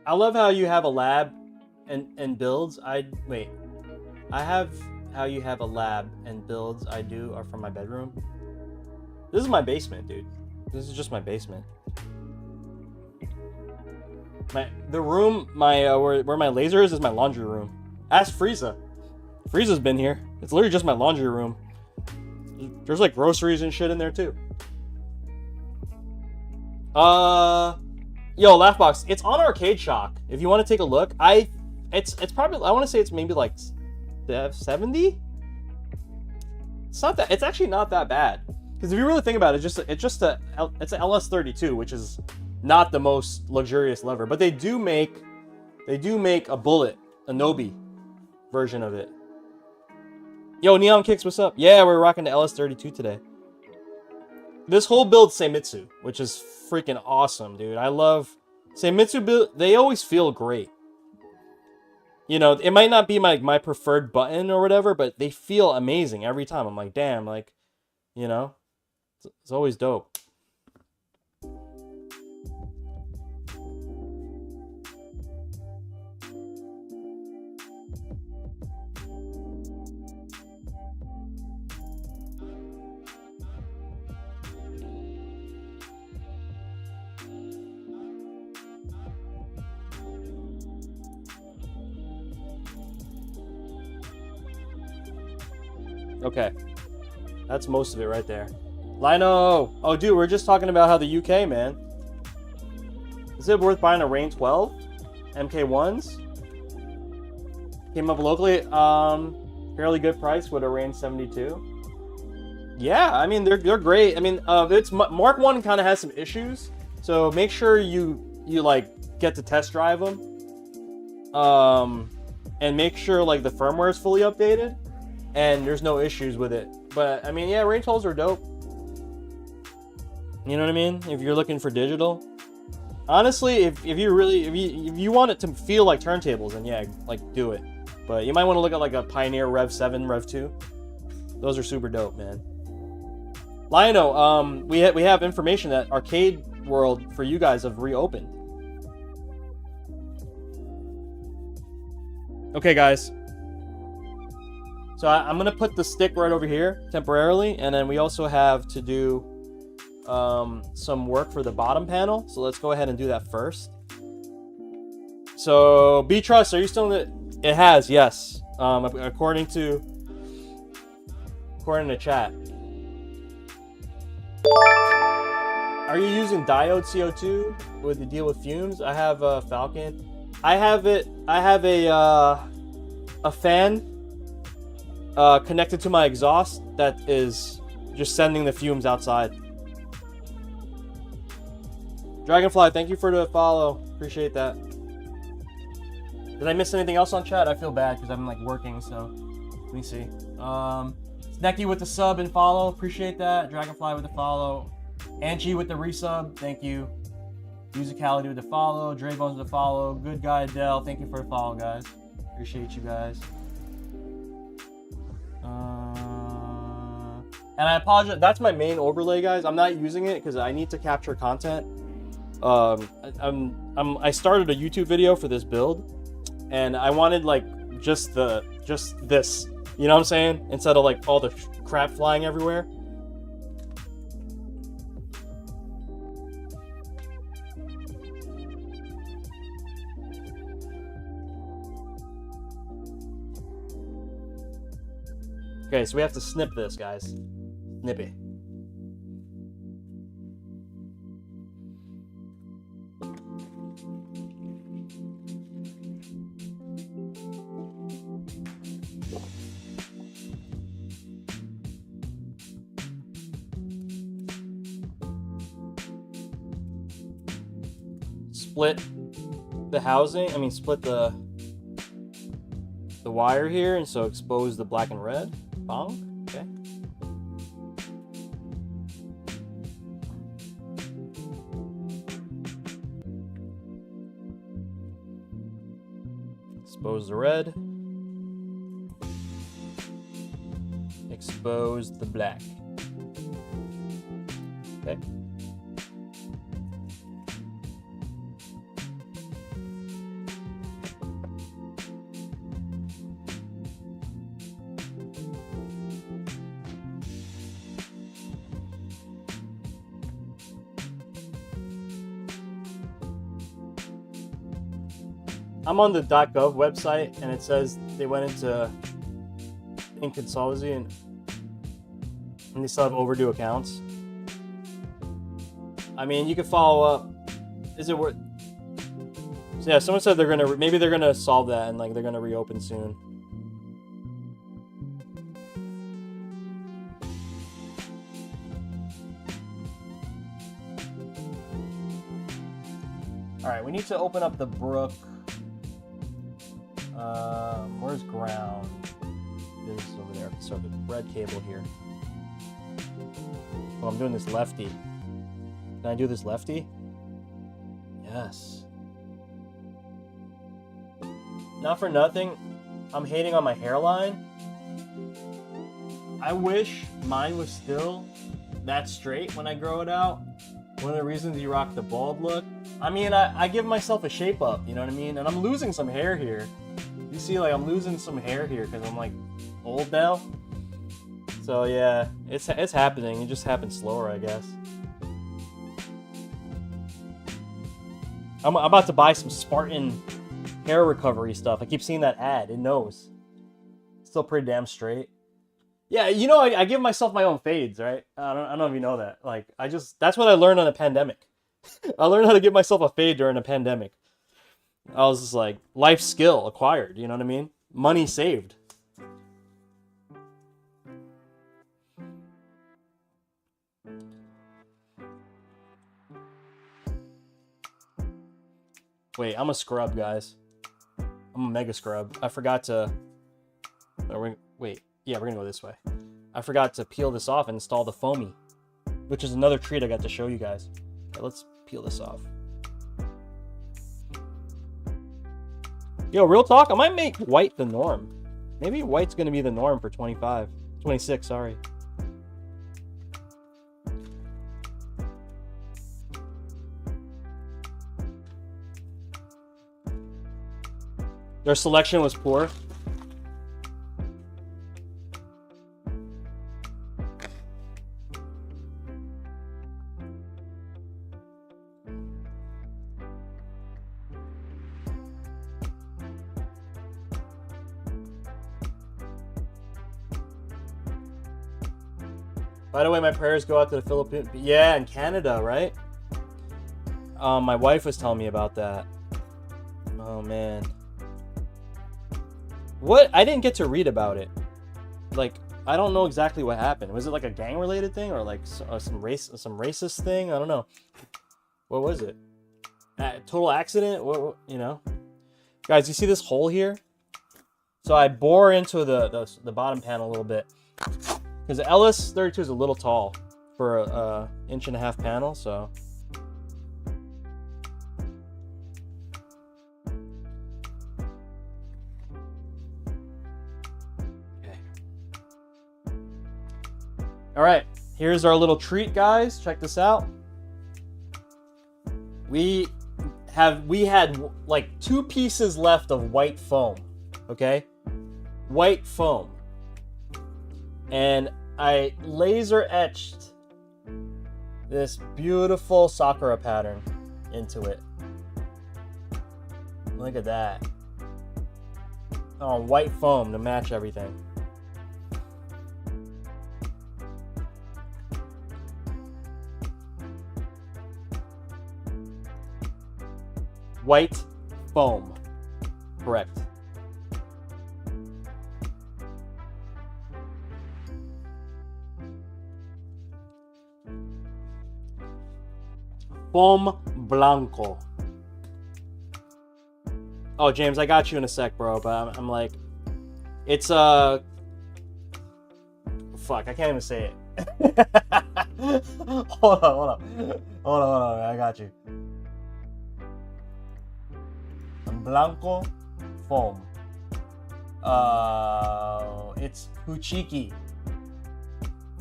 I love how you have a lab and builds. Wait. I have how you have a lab and builds I do are from my bedroom. This is my basement, dude. This is just my basement. The room where my laser is my laundry room. Ask Frieza. Frieza's been here. It's literally just my laundry room. There's like groceries and shit in there too. Yo, Laughbox, it's on Arcade Shock. If you want to take a look, it's probably, I want to say it's maybe like 70. It's not that. It's actually not that bad. Because if you really think about it, it's an LS32, which is not the most luxurious lever, but they do make a Bullet, a Nobi version of it. Yo, Neon Kicks, what's up? Yeah, we're rocking the LS32 today. This whole build's Seimitsu, which is freaking awesome, dude. I love Seimitsu build. They always feel great. You know, it might not be my preferred button or whatever, but they feel amazing every time. I'm like, damn, like, you know, it's always dope. Okay, that's most of it right there. Lino! Oh, dude, we're just talking about how the UK, man. Is it worth buying a Rain 12? MK1s? Came up locally. Fairly good price with a Rain 72. Yeah, I mean, they're great. I mean, it's Mark 1 kind of has some issues. So make sure you like get to test drive them. And make sure like the firmware is fully updated. And there's no issues with it. But, I mean, yeah, Rain 12s are dope. You know what I mean? If you're looking for digital. Honestly, if you want it to feel like turntables, then yeah, like, do it. But you might want to look at, like, a Pioneer Rev 7, Rev 2. Those are super dope, man. Lionel, we have information that Arcade World for you guys have reopened. Okay, guys. So I'm going to put the stick right over here temporarily, and then we also have to do some work for the bottom panel. So let's go ahead and do that first. So B-Trust, are you still in the... It has, yes. According to chat. Are you using diode CO2 with the deal with fumes? I have a Falcon. I have a fan connected to my exhaust that is just sending the fumes outside. Dragonfly, thank you for the follow. Appreciate that. Did I miss anything else on chat? I feel bad because I'm like working, so let me see. Snecky with the sub and follow. Appreciate that. Dragonfly with the follow. Angie with the resub. Thank you. Musicality with the follow. Draybones with the follow. Good guy Adele. Thank you for the follow, guys. Appreciate you guys. And I apologize. That's my main overlay, guys. I'm not using it because I need to capture content. I started a YouTube video for this build, and I wanted like just this. You know what I'm saying? Instead of like all the crap flying everywhere. Okay, so we have to snip this, guys. Snippy. Split the housing, split the wire here, and so expose the black and red. Bong, okay. Expose the red. Expose the black. Okay. I'm on the .gov website, and it says they went into insolvency and they still have overdue accounts. I mean, you could follow up. Is it worth? So yeah, someone said maybe they're gonna solve that and like they're gonna reopen soon. All right, we need to open up the brook. Where's ground? This is over there. Start the red cable here. Oh, I'm doing this lefty. Can I do this lefty? Yes. Not for nothing, I'm hating on my hairline. I wish mine was still that straight when I grow it out. One of the reasons you rock the bald look. I mean, I give myself a shape up, you know what I mean? And I'm losing some hair here. You see, like, I'm losing some hair here because I'm, like, old now. So, yeah, it's happening. It just happens slower, I guess. I'm about to buy some Spartan hair recovery stuff. I keep seeing that ad. It knows. Still pretty damn straight. Yeah, you know, I give myself my own fades, right? I don't know if you know that. Like, that's what I learned on a pandemic. I learned how to give myself a fade during a pandemic. I was just like, life skill acquired, you know what I mean? Money saved. Wait, I'm a scrub, guys. I'm a mega scrub. I forgot to... Wait, yeah, we're gonna go this way. I forgot to peel this off and install the foamy, which is another treat I got to show you guys. Okay, let's peel this off. Yo, real talk, I might make white the norm. Maybe white's gonna be the norm for 26, sorry. Their selection was poor. By the way, my prayers go out to the Philippines. Yeah, and Canada, right? My wife was telling me about that. Oh, man. What? I didn't get to read about it. Like, I don't know exactly what happened. Was it like a gang-related thing or like some racist thing? I don't know. What was it? Total accident? What, you know? Guys, you see this hole here? So I bore into the bottom panel a little bit. Because the LS32 is a little tall for a 1.5-inch panel, so... Okay. Alright, here's our little treat, guys. Check this out. We had like 2 pieces left of white foam, okay? White foam. And I laser etched this beautiful Sakura pattern into it. Look at that. Oh, white foam to match everything. White foam. Correct. Foam blanco. Oh, James, I got you in a sec, bro. But I'm like, it's fuck, I can't even say it. hold on. I got you. Blanco foam. It's Huchiki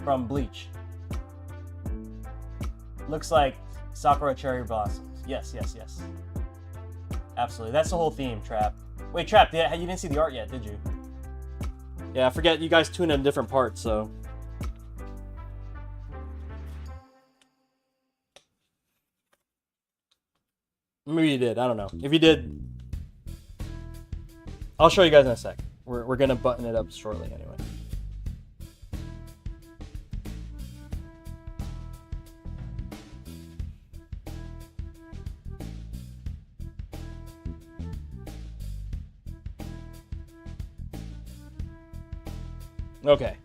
from Bleach. Looks like Sakura cherry blossoms. Yes. Absolutely. That's the whole theme, Trap. Wait, Trap, you didn't see the art yet, did you? Yeah, I forget you guys tune in different parts, so... Maybe you did, I don't know. If you did, I'll show you guys in a sec. We're gonna button it up shortly anyway. Okay.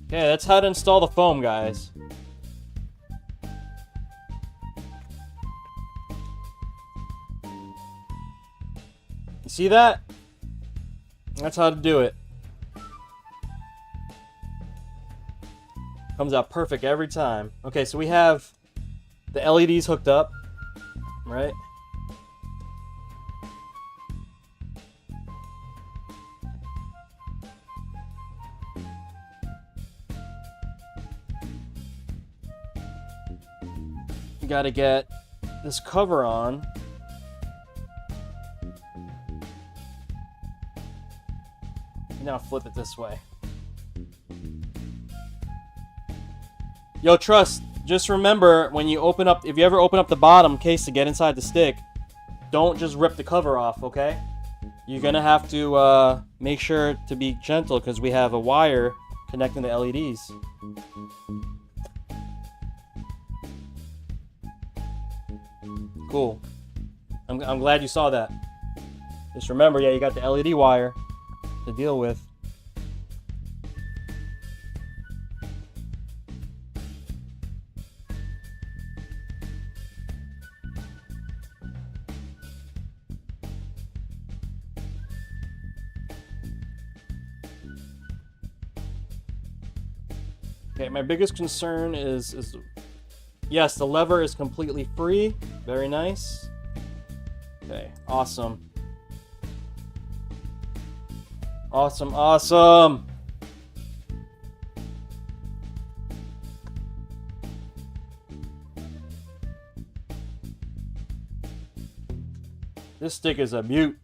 Okay, that's how to install the foam, guys. You see that? That's how to do it. Comes out perfect every time. Okay, so we have the LEDs hooked up, right? You gotta get this cover on. Now flip it this way. Yo, Trust, just remember when you open up, if you ever open up the bottom case to get inside the stick, don't just rip the cover off, okay? You're gonna have to make sure to be gentle because we have a wire connecting the LEDs. Cool. I'm glad you saw that. Just remember, yeah, you got the LED wire to deal with. Okay, my biggest concern is yes, the lever is completely free. Very nice. Okay, awesome. Awesome, awesome. This stick is a beaut.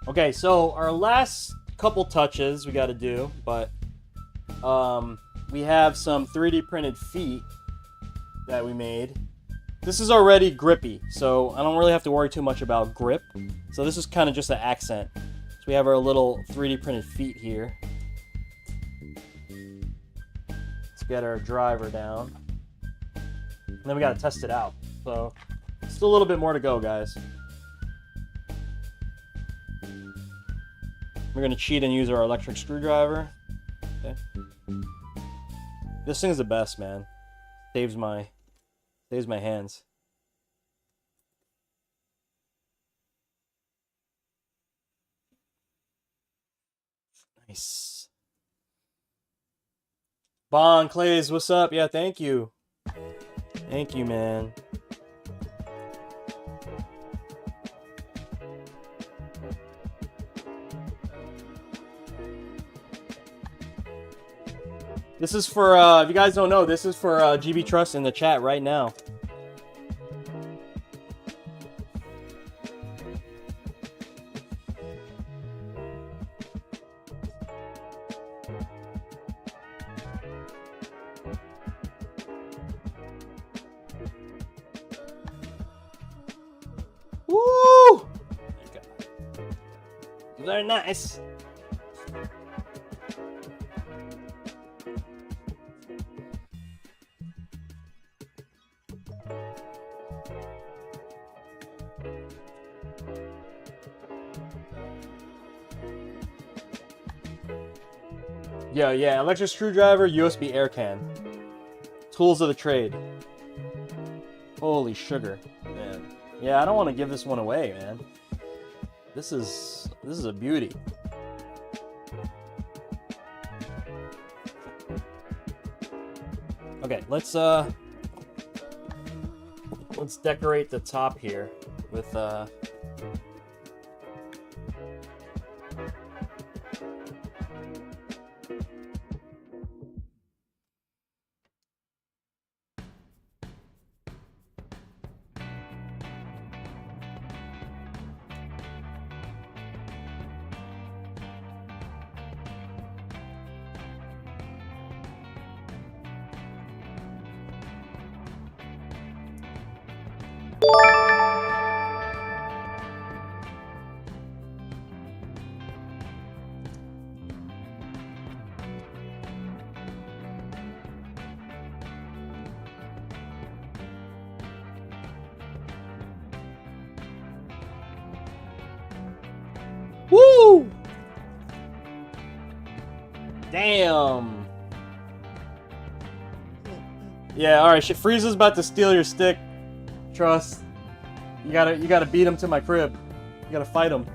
Okay, so our last couple touches we got to do, but we have some 3D printed feet that we made. This is already grippy, so I don't really have to worry too much about grip. So this is kind of just an accent. So we have our little 3D printed feet here. Let's get our driver down. And then we got to test it out. So still a little bit more to go, guys. We're going to cheat and use our electric screwdriver. Okay. This thing's the best, man. Saves my hands. Nice. Bon Clays, what's up? Yeah, thank you. Thank you, man. This is for, if you guys don't know, this is for GB Trust in the chat right now. Woo! Very nice. Yeah, electric screwdriver, USB air can. Tools of the trade. Holy sugar, man. Yeah, I don't want to give this one away, man. This is a beauty. Okay, let's decorate the top here with Damn. Yeah, alright, shit. Frieza's about to steal your stick. Trust. You gotta beat him to my crib. You gotta fight him.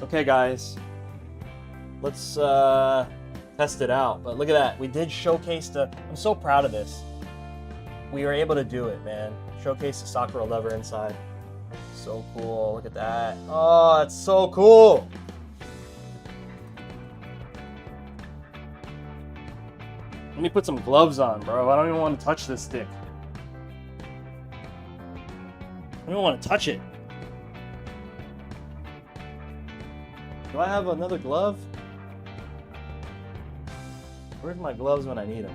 Okay, guys. Let's test it out. But look at that. We did showcase the... I'm so proud of this. We were able to do it, man. Showcase the Sakura lever inside. So cool. Look at that. Oh, that's so cool. Let me put some gloves on, bro. I don't even want to touch this stick. I don't want to touch it. Do I have another glove? Where's my gloves when I need them?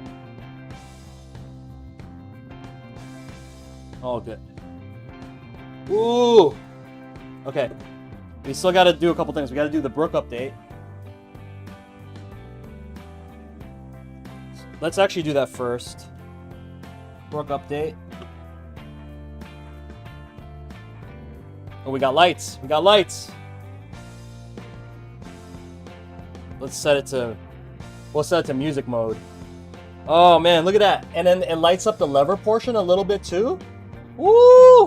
Oh, good. Ooh! Okay. We still gotta do a couple things. We gotta do the Brook update. Let's actually do that first. Brook update. Oh, we got lights. We got lights. Let's set it to... We'll set it to music mode. Oh, man, look at that. And then it lights up the lever portion a little bit, too. Woo!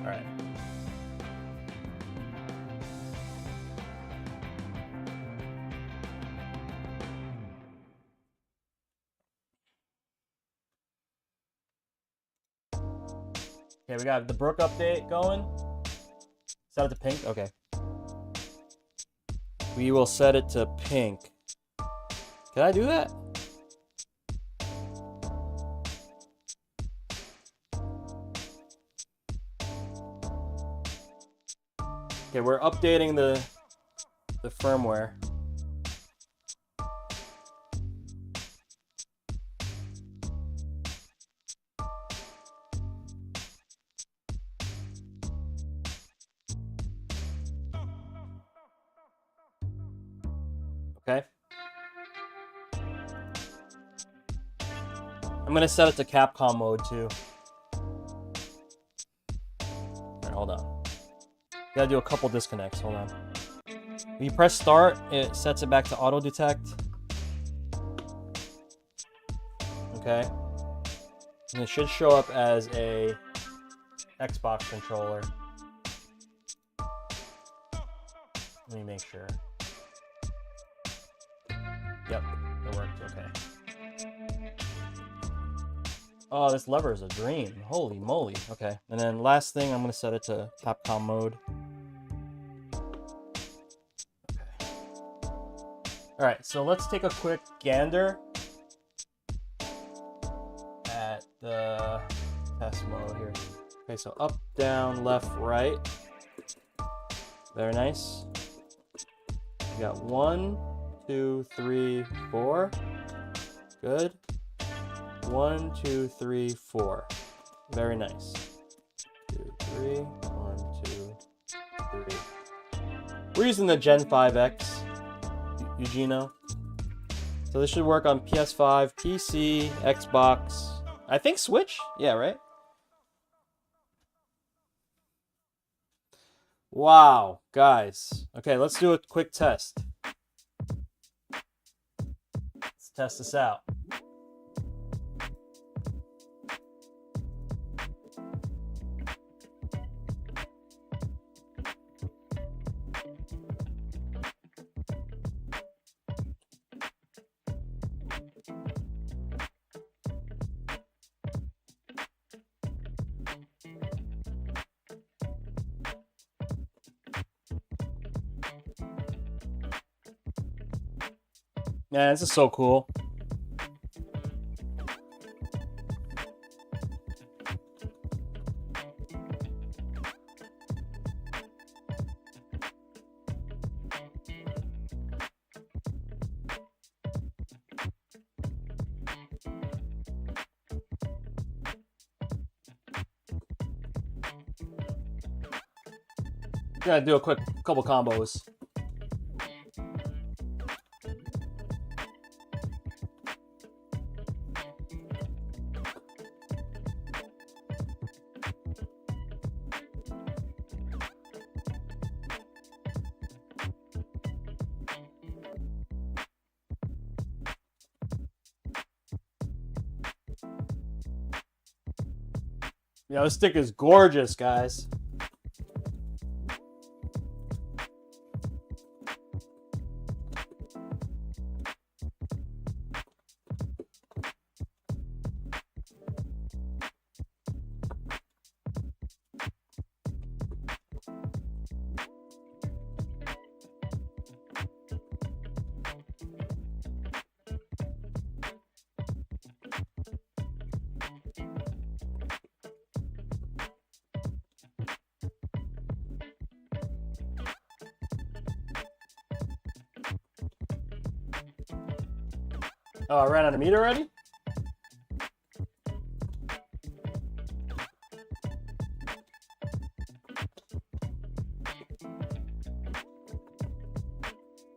Alright. Okay, we got the Brook update going. Set it to pink? Okay. We will set it to pink. Can I do that? Okay, we're updating the firmware. Okay. I'm gonna set it to Capcom mode too. Alright, hold on. Gotta do a couple disconnects. Hold on. When you press start, it sets it back to auto detect. Okay. And it should show up as a Xbox controller. Let me make sure. Yep, it worked. Okay. Oh, this lever is a dream. Holy moly. Okay. And then last thing, I'm going to set it to Capcom mode. Okay. Alright, so let's take a quick gander at the test mode here. Okay, so up, down, left, right. Very nice. We got 1, 2, 3, 4. Good. 1, 2, 3, 4. Very nice. 2, 3. 1, 2, 3. We're using the Gen 5X, Eugenio. So this should work on PS5, PC, Xbox. I think Switch? Yeah, right? Wow, guys. Okay, let's do a quick test. Let's test this out. Man, this is so cool. Gotta do a quick couple combos. Yeah, this stick is gorgeous, guys. Oh, I ran out of meat already?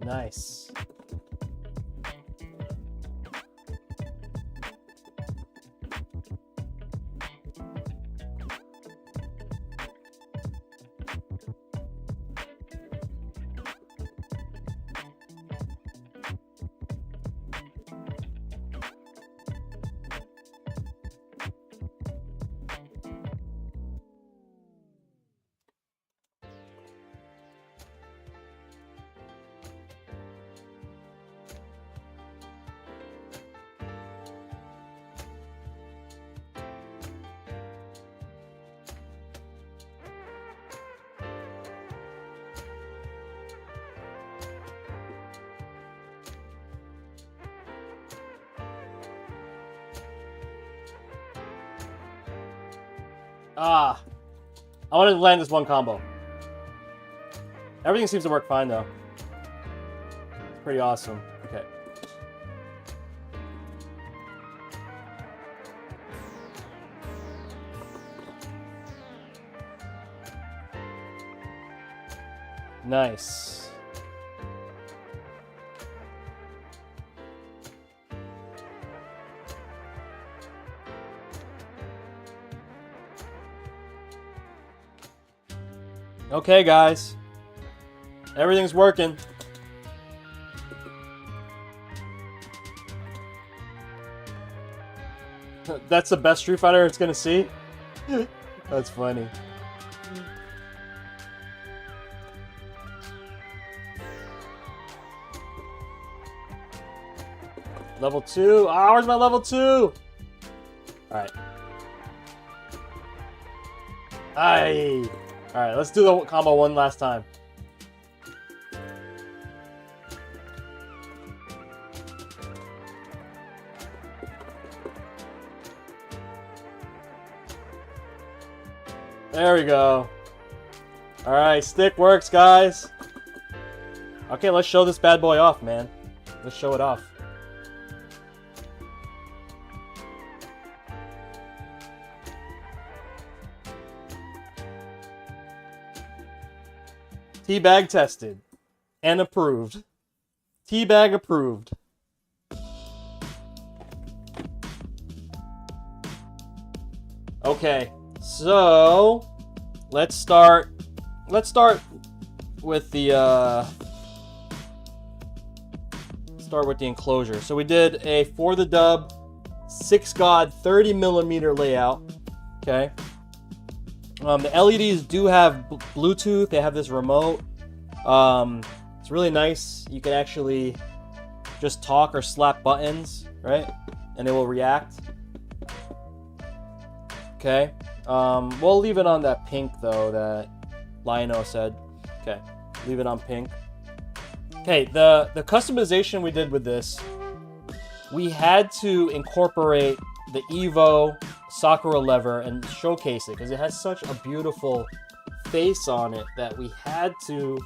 Nice. Ah, I wanted to land this one combo. Everything seems to work fine, though. Pretty awesome. Okay. Nice. Okay, guys. Everything's working. That's the best Street Fighter it's gonna see? That's funny. Level 2. Ah, where's my level 2? Alright. Aye. Alright, let's do the combo one last time. There we go. Alright, stick works, guys. Okay, let's show this bad boy off, man. Let's show it off. Teabag tested and approved. Teabag approved. Okay, so let's start with the enclosure. So we did a for the dub 6 God 30mm layout. Okay. The LEDs do have Bluetooth. They have this remote. It's really nice. You can actually just talk or slap buttons, right? And it will react. Okay. We'll leave it on that pink, though, that Lionel said. Okay. Leave it on pink. Okay, the customization we did with this, we had to incorporate the Evo Sakura lever and showcase it because it has such a beautiful face on it that we had to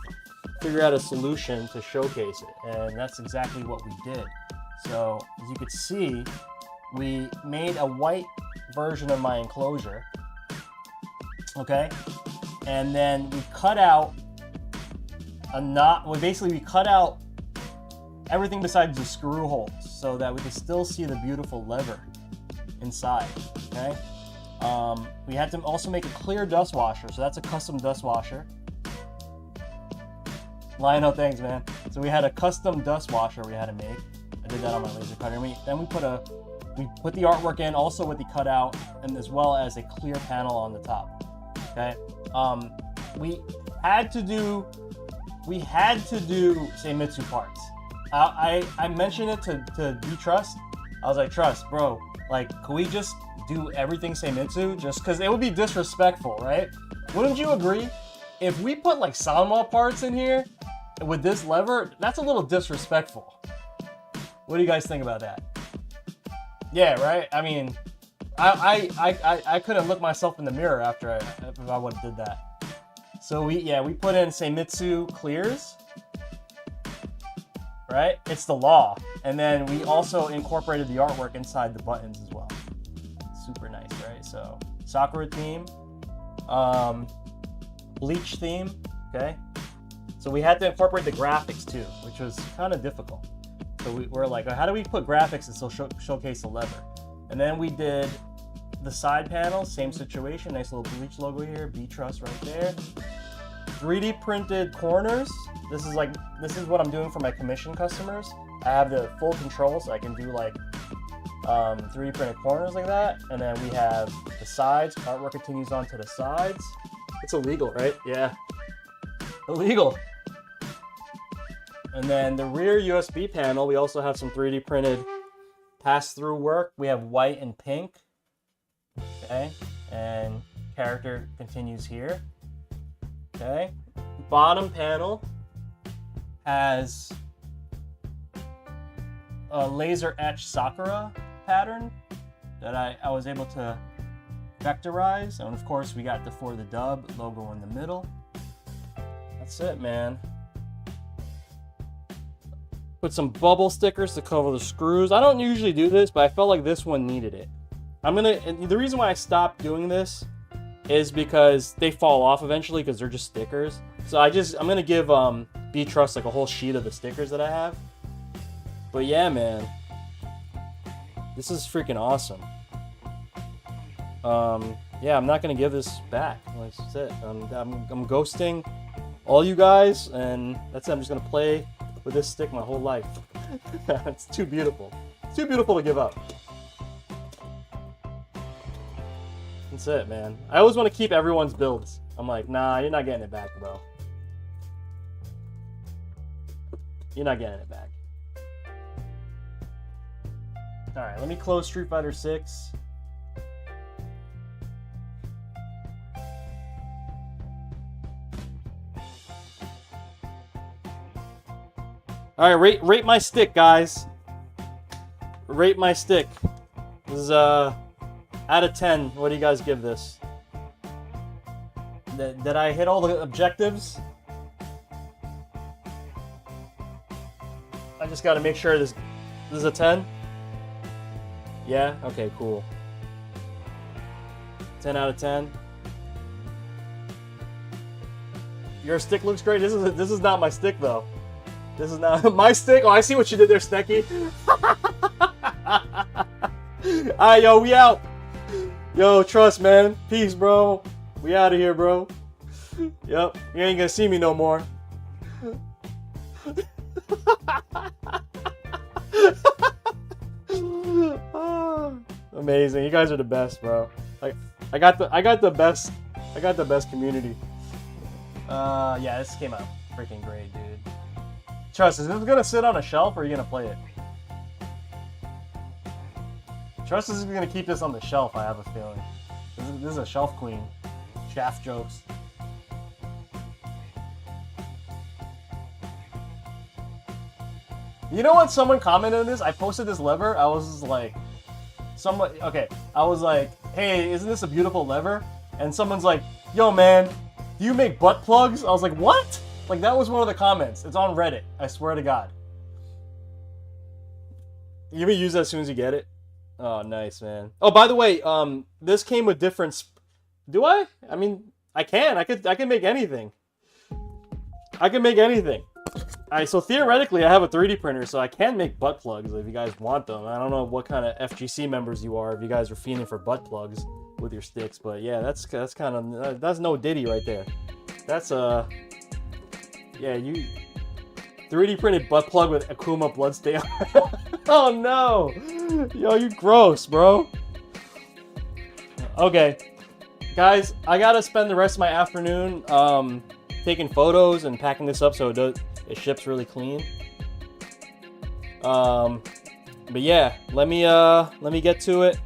figure out a solution to showcase it, and that's exactly what we did. So as you could see, we made a white version of my enclosure, okay, and then we cut out we cut out everything besides the screw holes so that we could still see the beautiful lever inside. Okay, we had to also make a clear dust washer, so that's a custom dust washer. Lionel, thanks, man. So we had a custom dust washer we had to make. I did that on my laser cutter. Then we put a We put the artwork in also with the cutout and as well as a clear panel on the top. Okay. We had to do Seimitsu parts. I mentioned it to B-Trust. I was like, Trust, bro, like, could we just do everything Seimitsu? Just because it would be disrespectful, right? Wouldn't you agree? If we put like Sanwa parts in here with this lever, that's a little disrespectful. What do you guys think about that? Yeah, right? I mean, I couldn't look myself in the mirror after if I would have did that. So we put in Seimitsu clears, right? It's the law. And then we also incorporated the artwork inside the buttons as well. Super nice, right? So Sakura theme, Bleach theme, okay? So we had to incorporate the graphics too, which was kind of difficult. So we're like, how do we put graphics and still showcase the lever? And then we did the side panel, same situation, nice little Bleach logo here, B-Trust right there. 3D printed corners. This is what I'm doing for my commission customers. I have the full control, so I can do like 3D printed corners like that. And then we have the sides. Artwork continues on to the sides. It's illegal, right? Yeah. Illegal. And then the rear USB panel, we also have some 3D printed pass-through work. We have white and pink. Okay. And character continues here. Okay. Bottom panel has a laser etched Sakura pattern that I was able to vectorize. And of course we got the For the Dub logo in the middle. That's it, man. Put some bubble stickers to cover the screws. I don't usually do this, but I felt like this one needed it. And the reason why I stopped doing this is because they fall off eventually because they're just stickers. So I'm gonna give B-Trust like a whole sheet of the stickers that I have. But yeah, man, this is freaking awesome. Yeah, I'm not gonna give this back. That's it. I'm ghosting all you guys, and that's it. I'm just gonna play with this stick my whole life. It's too beautiful. It's too beautiful to give up. That's it, man. I always want to keep everyone's builds. I'm like, nah, you're not getting it back, bro. You're not getting it back. Alright, let me close Street Fighter 6. Alright, rate my stick, guys. Rate my stick. This is out of 10. What do you guys give this? Did I hit all the objectives? I just gotta make sure this is a 10. Yeah? Okay, cool. 10 out of 10. Your stick looks great. This is not my stick though. This is not my stick. Oh, I see what you did there, Snecky. Alright, yo, we out. Yo, Trust, man. Peace, bro. We out of here, bro. Yep. You ain't gonna see me no more. Amazing. You guys are the best, bro. Like, I got the best community. Yeah, this came out freaking great, dude. Trust, is this gonna sit on a shelf or are you gonna play it? Trust is gonna keep this on the shelf, I have a feeling. This is a shelf queen. Shaft jokes. You know what? Someone commented on this. I posted this lever. I was just like, I was like, hey, isn't this a beautiful lever? And someone's like, yo, man, do you make butt plugs? I was like, what? Like, that was one of the comments. It's on Reddit. I swear to God. You can use that as soon as you get it. Oh, nice, man. Oh, by the way, this came with different... Do I? I mean, I can make anything. I can make anything. Alright, so theoretically, I have a 3D printer, so I can make butt plugs if you guys want them. I don't know what kind of FGC members you are, if you guys are fiending for butt plugs with your sticks, but yeah, that's kind of... That's no Diddy right there. That's, yeah, you... 3D printed butt plug with Akuma bloodstain. Oh no! Yo, you gross, bro. Okay. Guys, I gotta spend the rest of my afternoon taking photos and packing this up so it ships really clean. But yeah, let me get to it.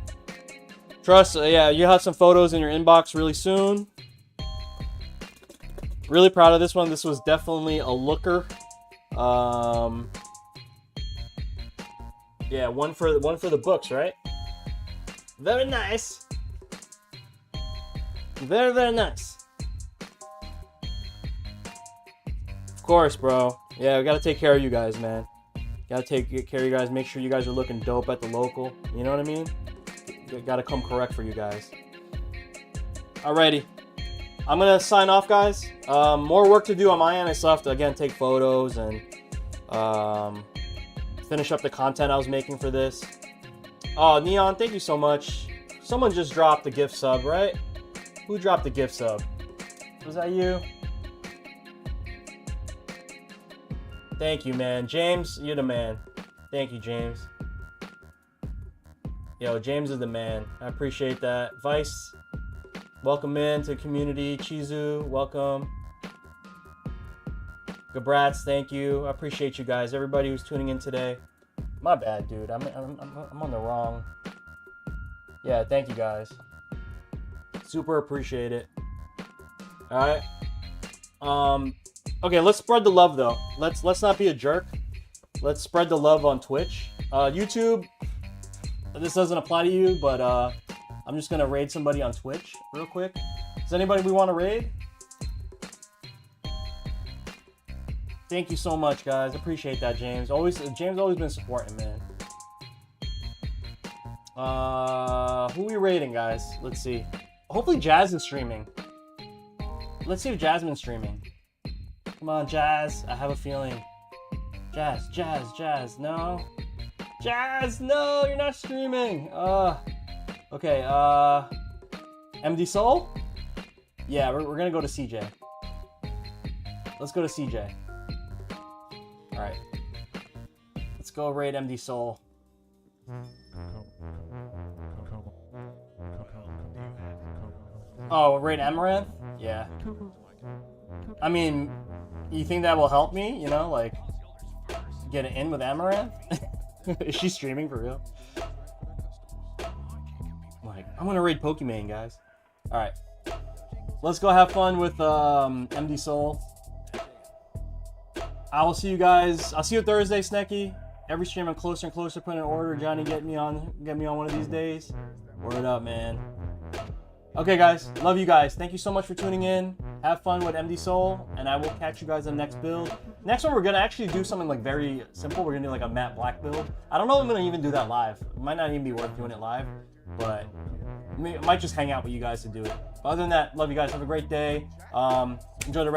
Trust, yeah, you'll have some photos in your inbox really soon. Really proud of this one. This was definitely a looker. Yeah, one for the books, right? Very nice. Very, very nice. Of course, bro. Yeah, we gotta take care of you guys, man. Gotta take care of you guys. Make sure you guys are looking dope at the local. You know what I mean? Gotta come correct for you guys. Alrighty. I'm gonna sign off, guys. More work to do on my end. I still have to, again, take photos and finish up the content I was making for this. Oh, Neon, thank you so much. Someone just dropped the gift sub, right? Who dropped the gift sub? Was that you? Thank you, man. James, you're the man. Thank you, James. Yo, James is the man. I appreciate that. Vice, welcome in to the community. Chizu, welcome. Gabrats, thank you. I appreciate you guys. Everybody who's tuning in today. My bad, dude. I'm on the wrong. Yeah, thank you guys. Super appreciate it. All right. Okay, let's spread the love though. Let's not be a jerk. Let's spread the love on Twitch. YouTube, this doesn't apply to you, but I'm just gonna raid somebody on Twitch real quick. Is anybody we want to raid? Thank you so much, guys. Appreciate that, James. James always been supporting, man. Who are we raiding, guys? Let's see. Hopefully Jazz is streaming. Let's see if Jasmine's streaming. Come on, Jazz. I have a feeling. Jazz. No. Jazz, no, you're not streaming. Okay, MD Soul? Yeah, we're gonna go to CJ. Let's go to CJ. Alright. Let's go raid MD Soul. Oh, raid Amaranth? Yeah. I mean, you think that will help me? You know, like, get it in with Amaranth? Is she streaming for real? Like, I'm gonna raid Pokemon, guys. Alright. Let's go have fun with MD Soul. I will see you guys. I'll see you Thursday, Snecky. Every stream I'm closer and closer putting an order. Johnny, get me on one of these days. Word up, man. Okay, guys. Love you guys. Thank you so much for tuning in. Have fun with MD Soul, and I will catch you guys on the next build. Next one, we're gonna actually do something like very simple. We're gonna do like a matte black build. I don't know if I'm gonna even do that live. It might not even be worth doing it live, but I might just hang out with you guys to do it. But other than that, love you guys. Have a great day. Enjoy the rest.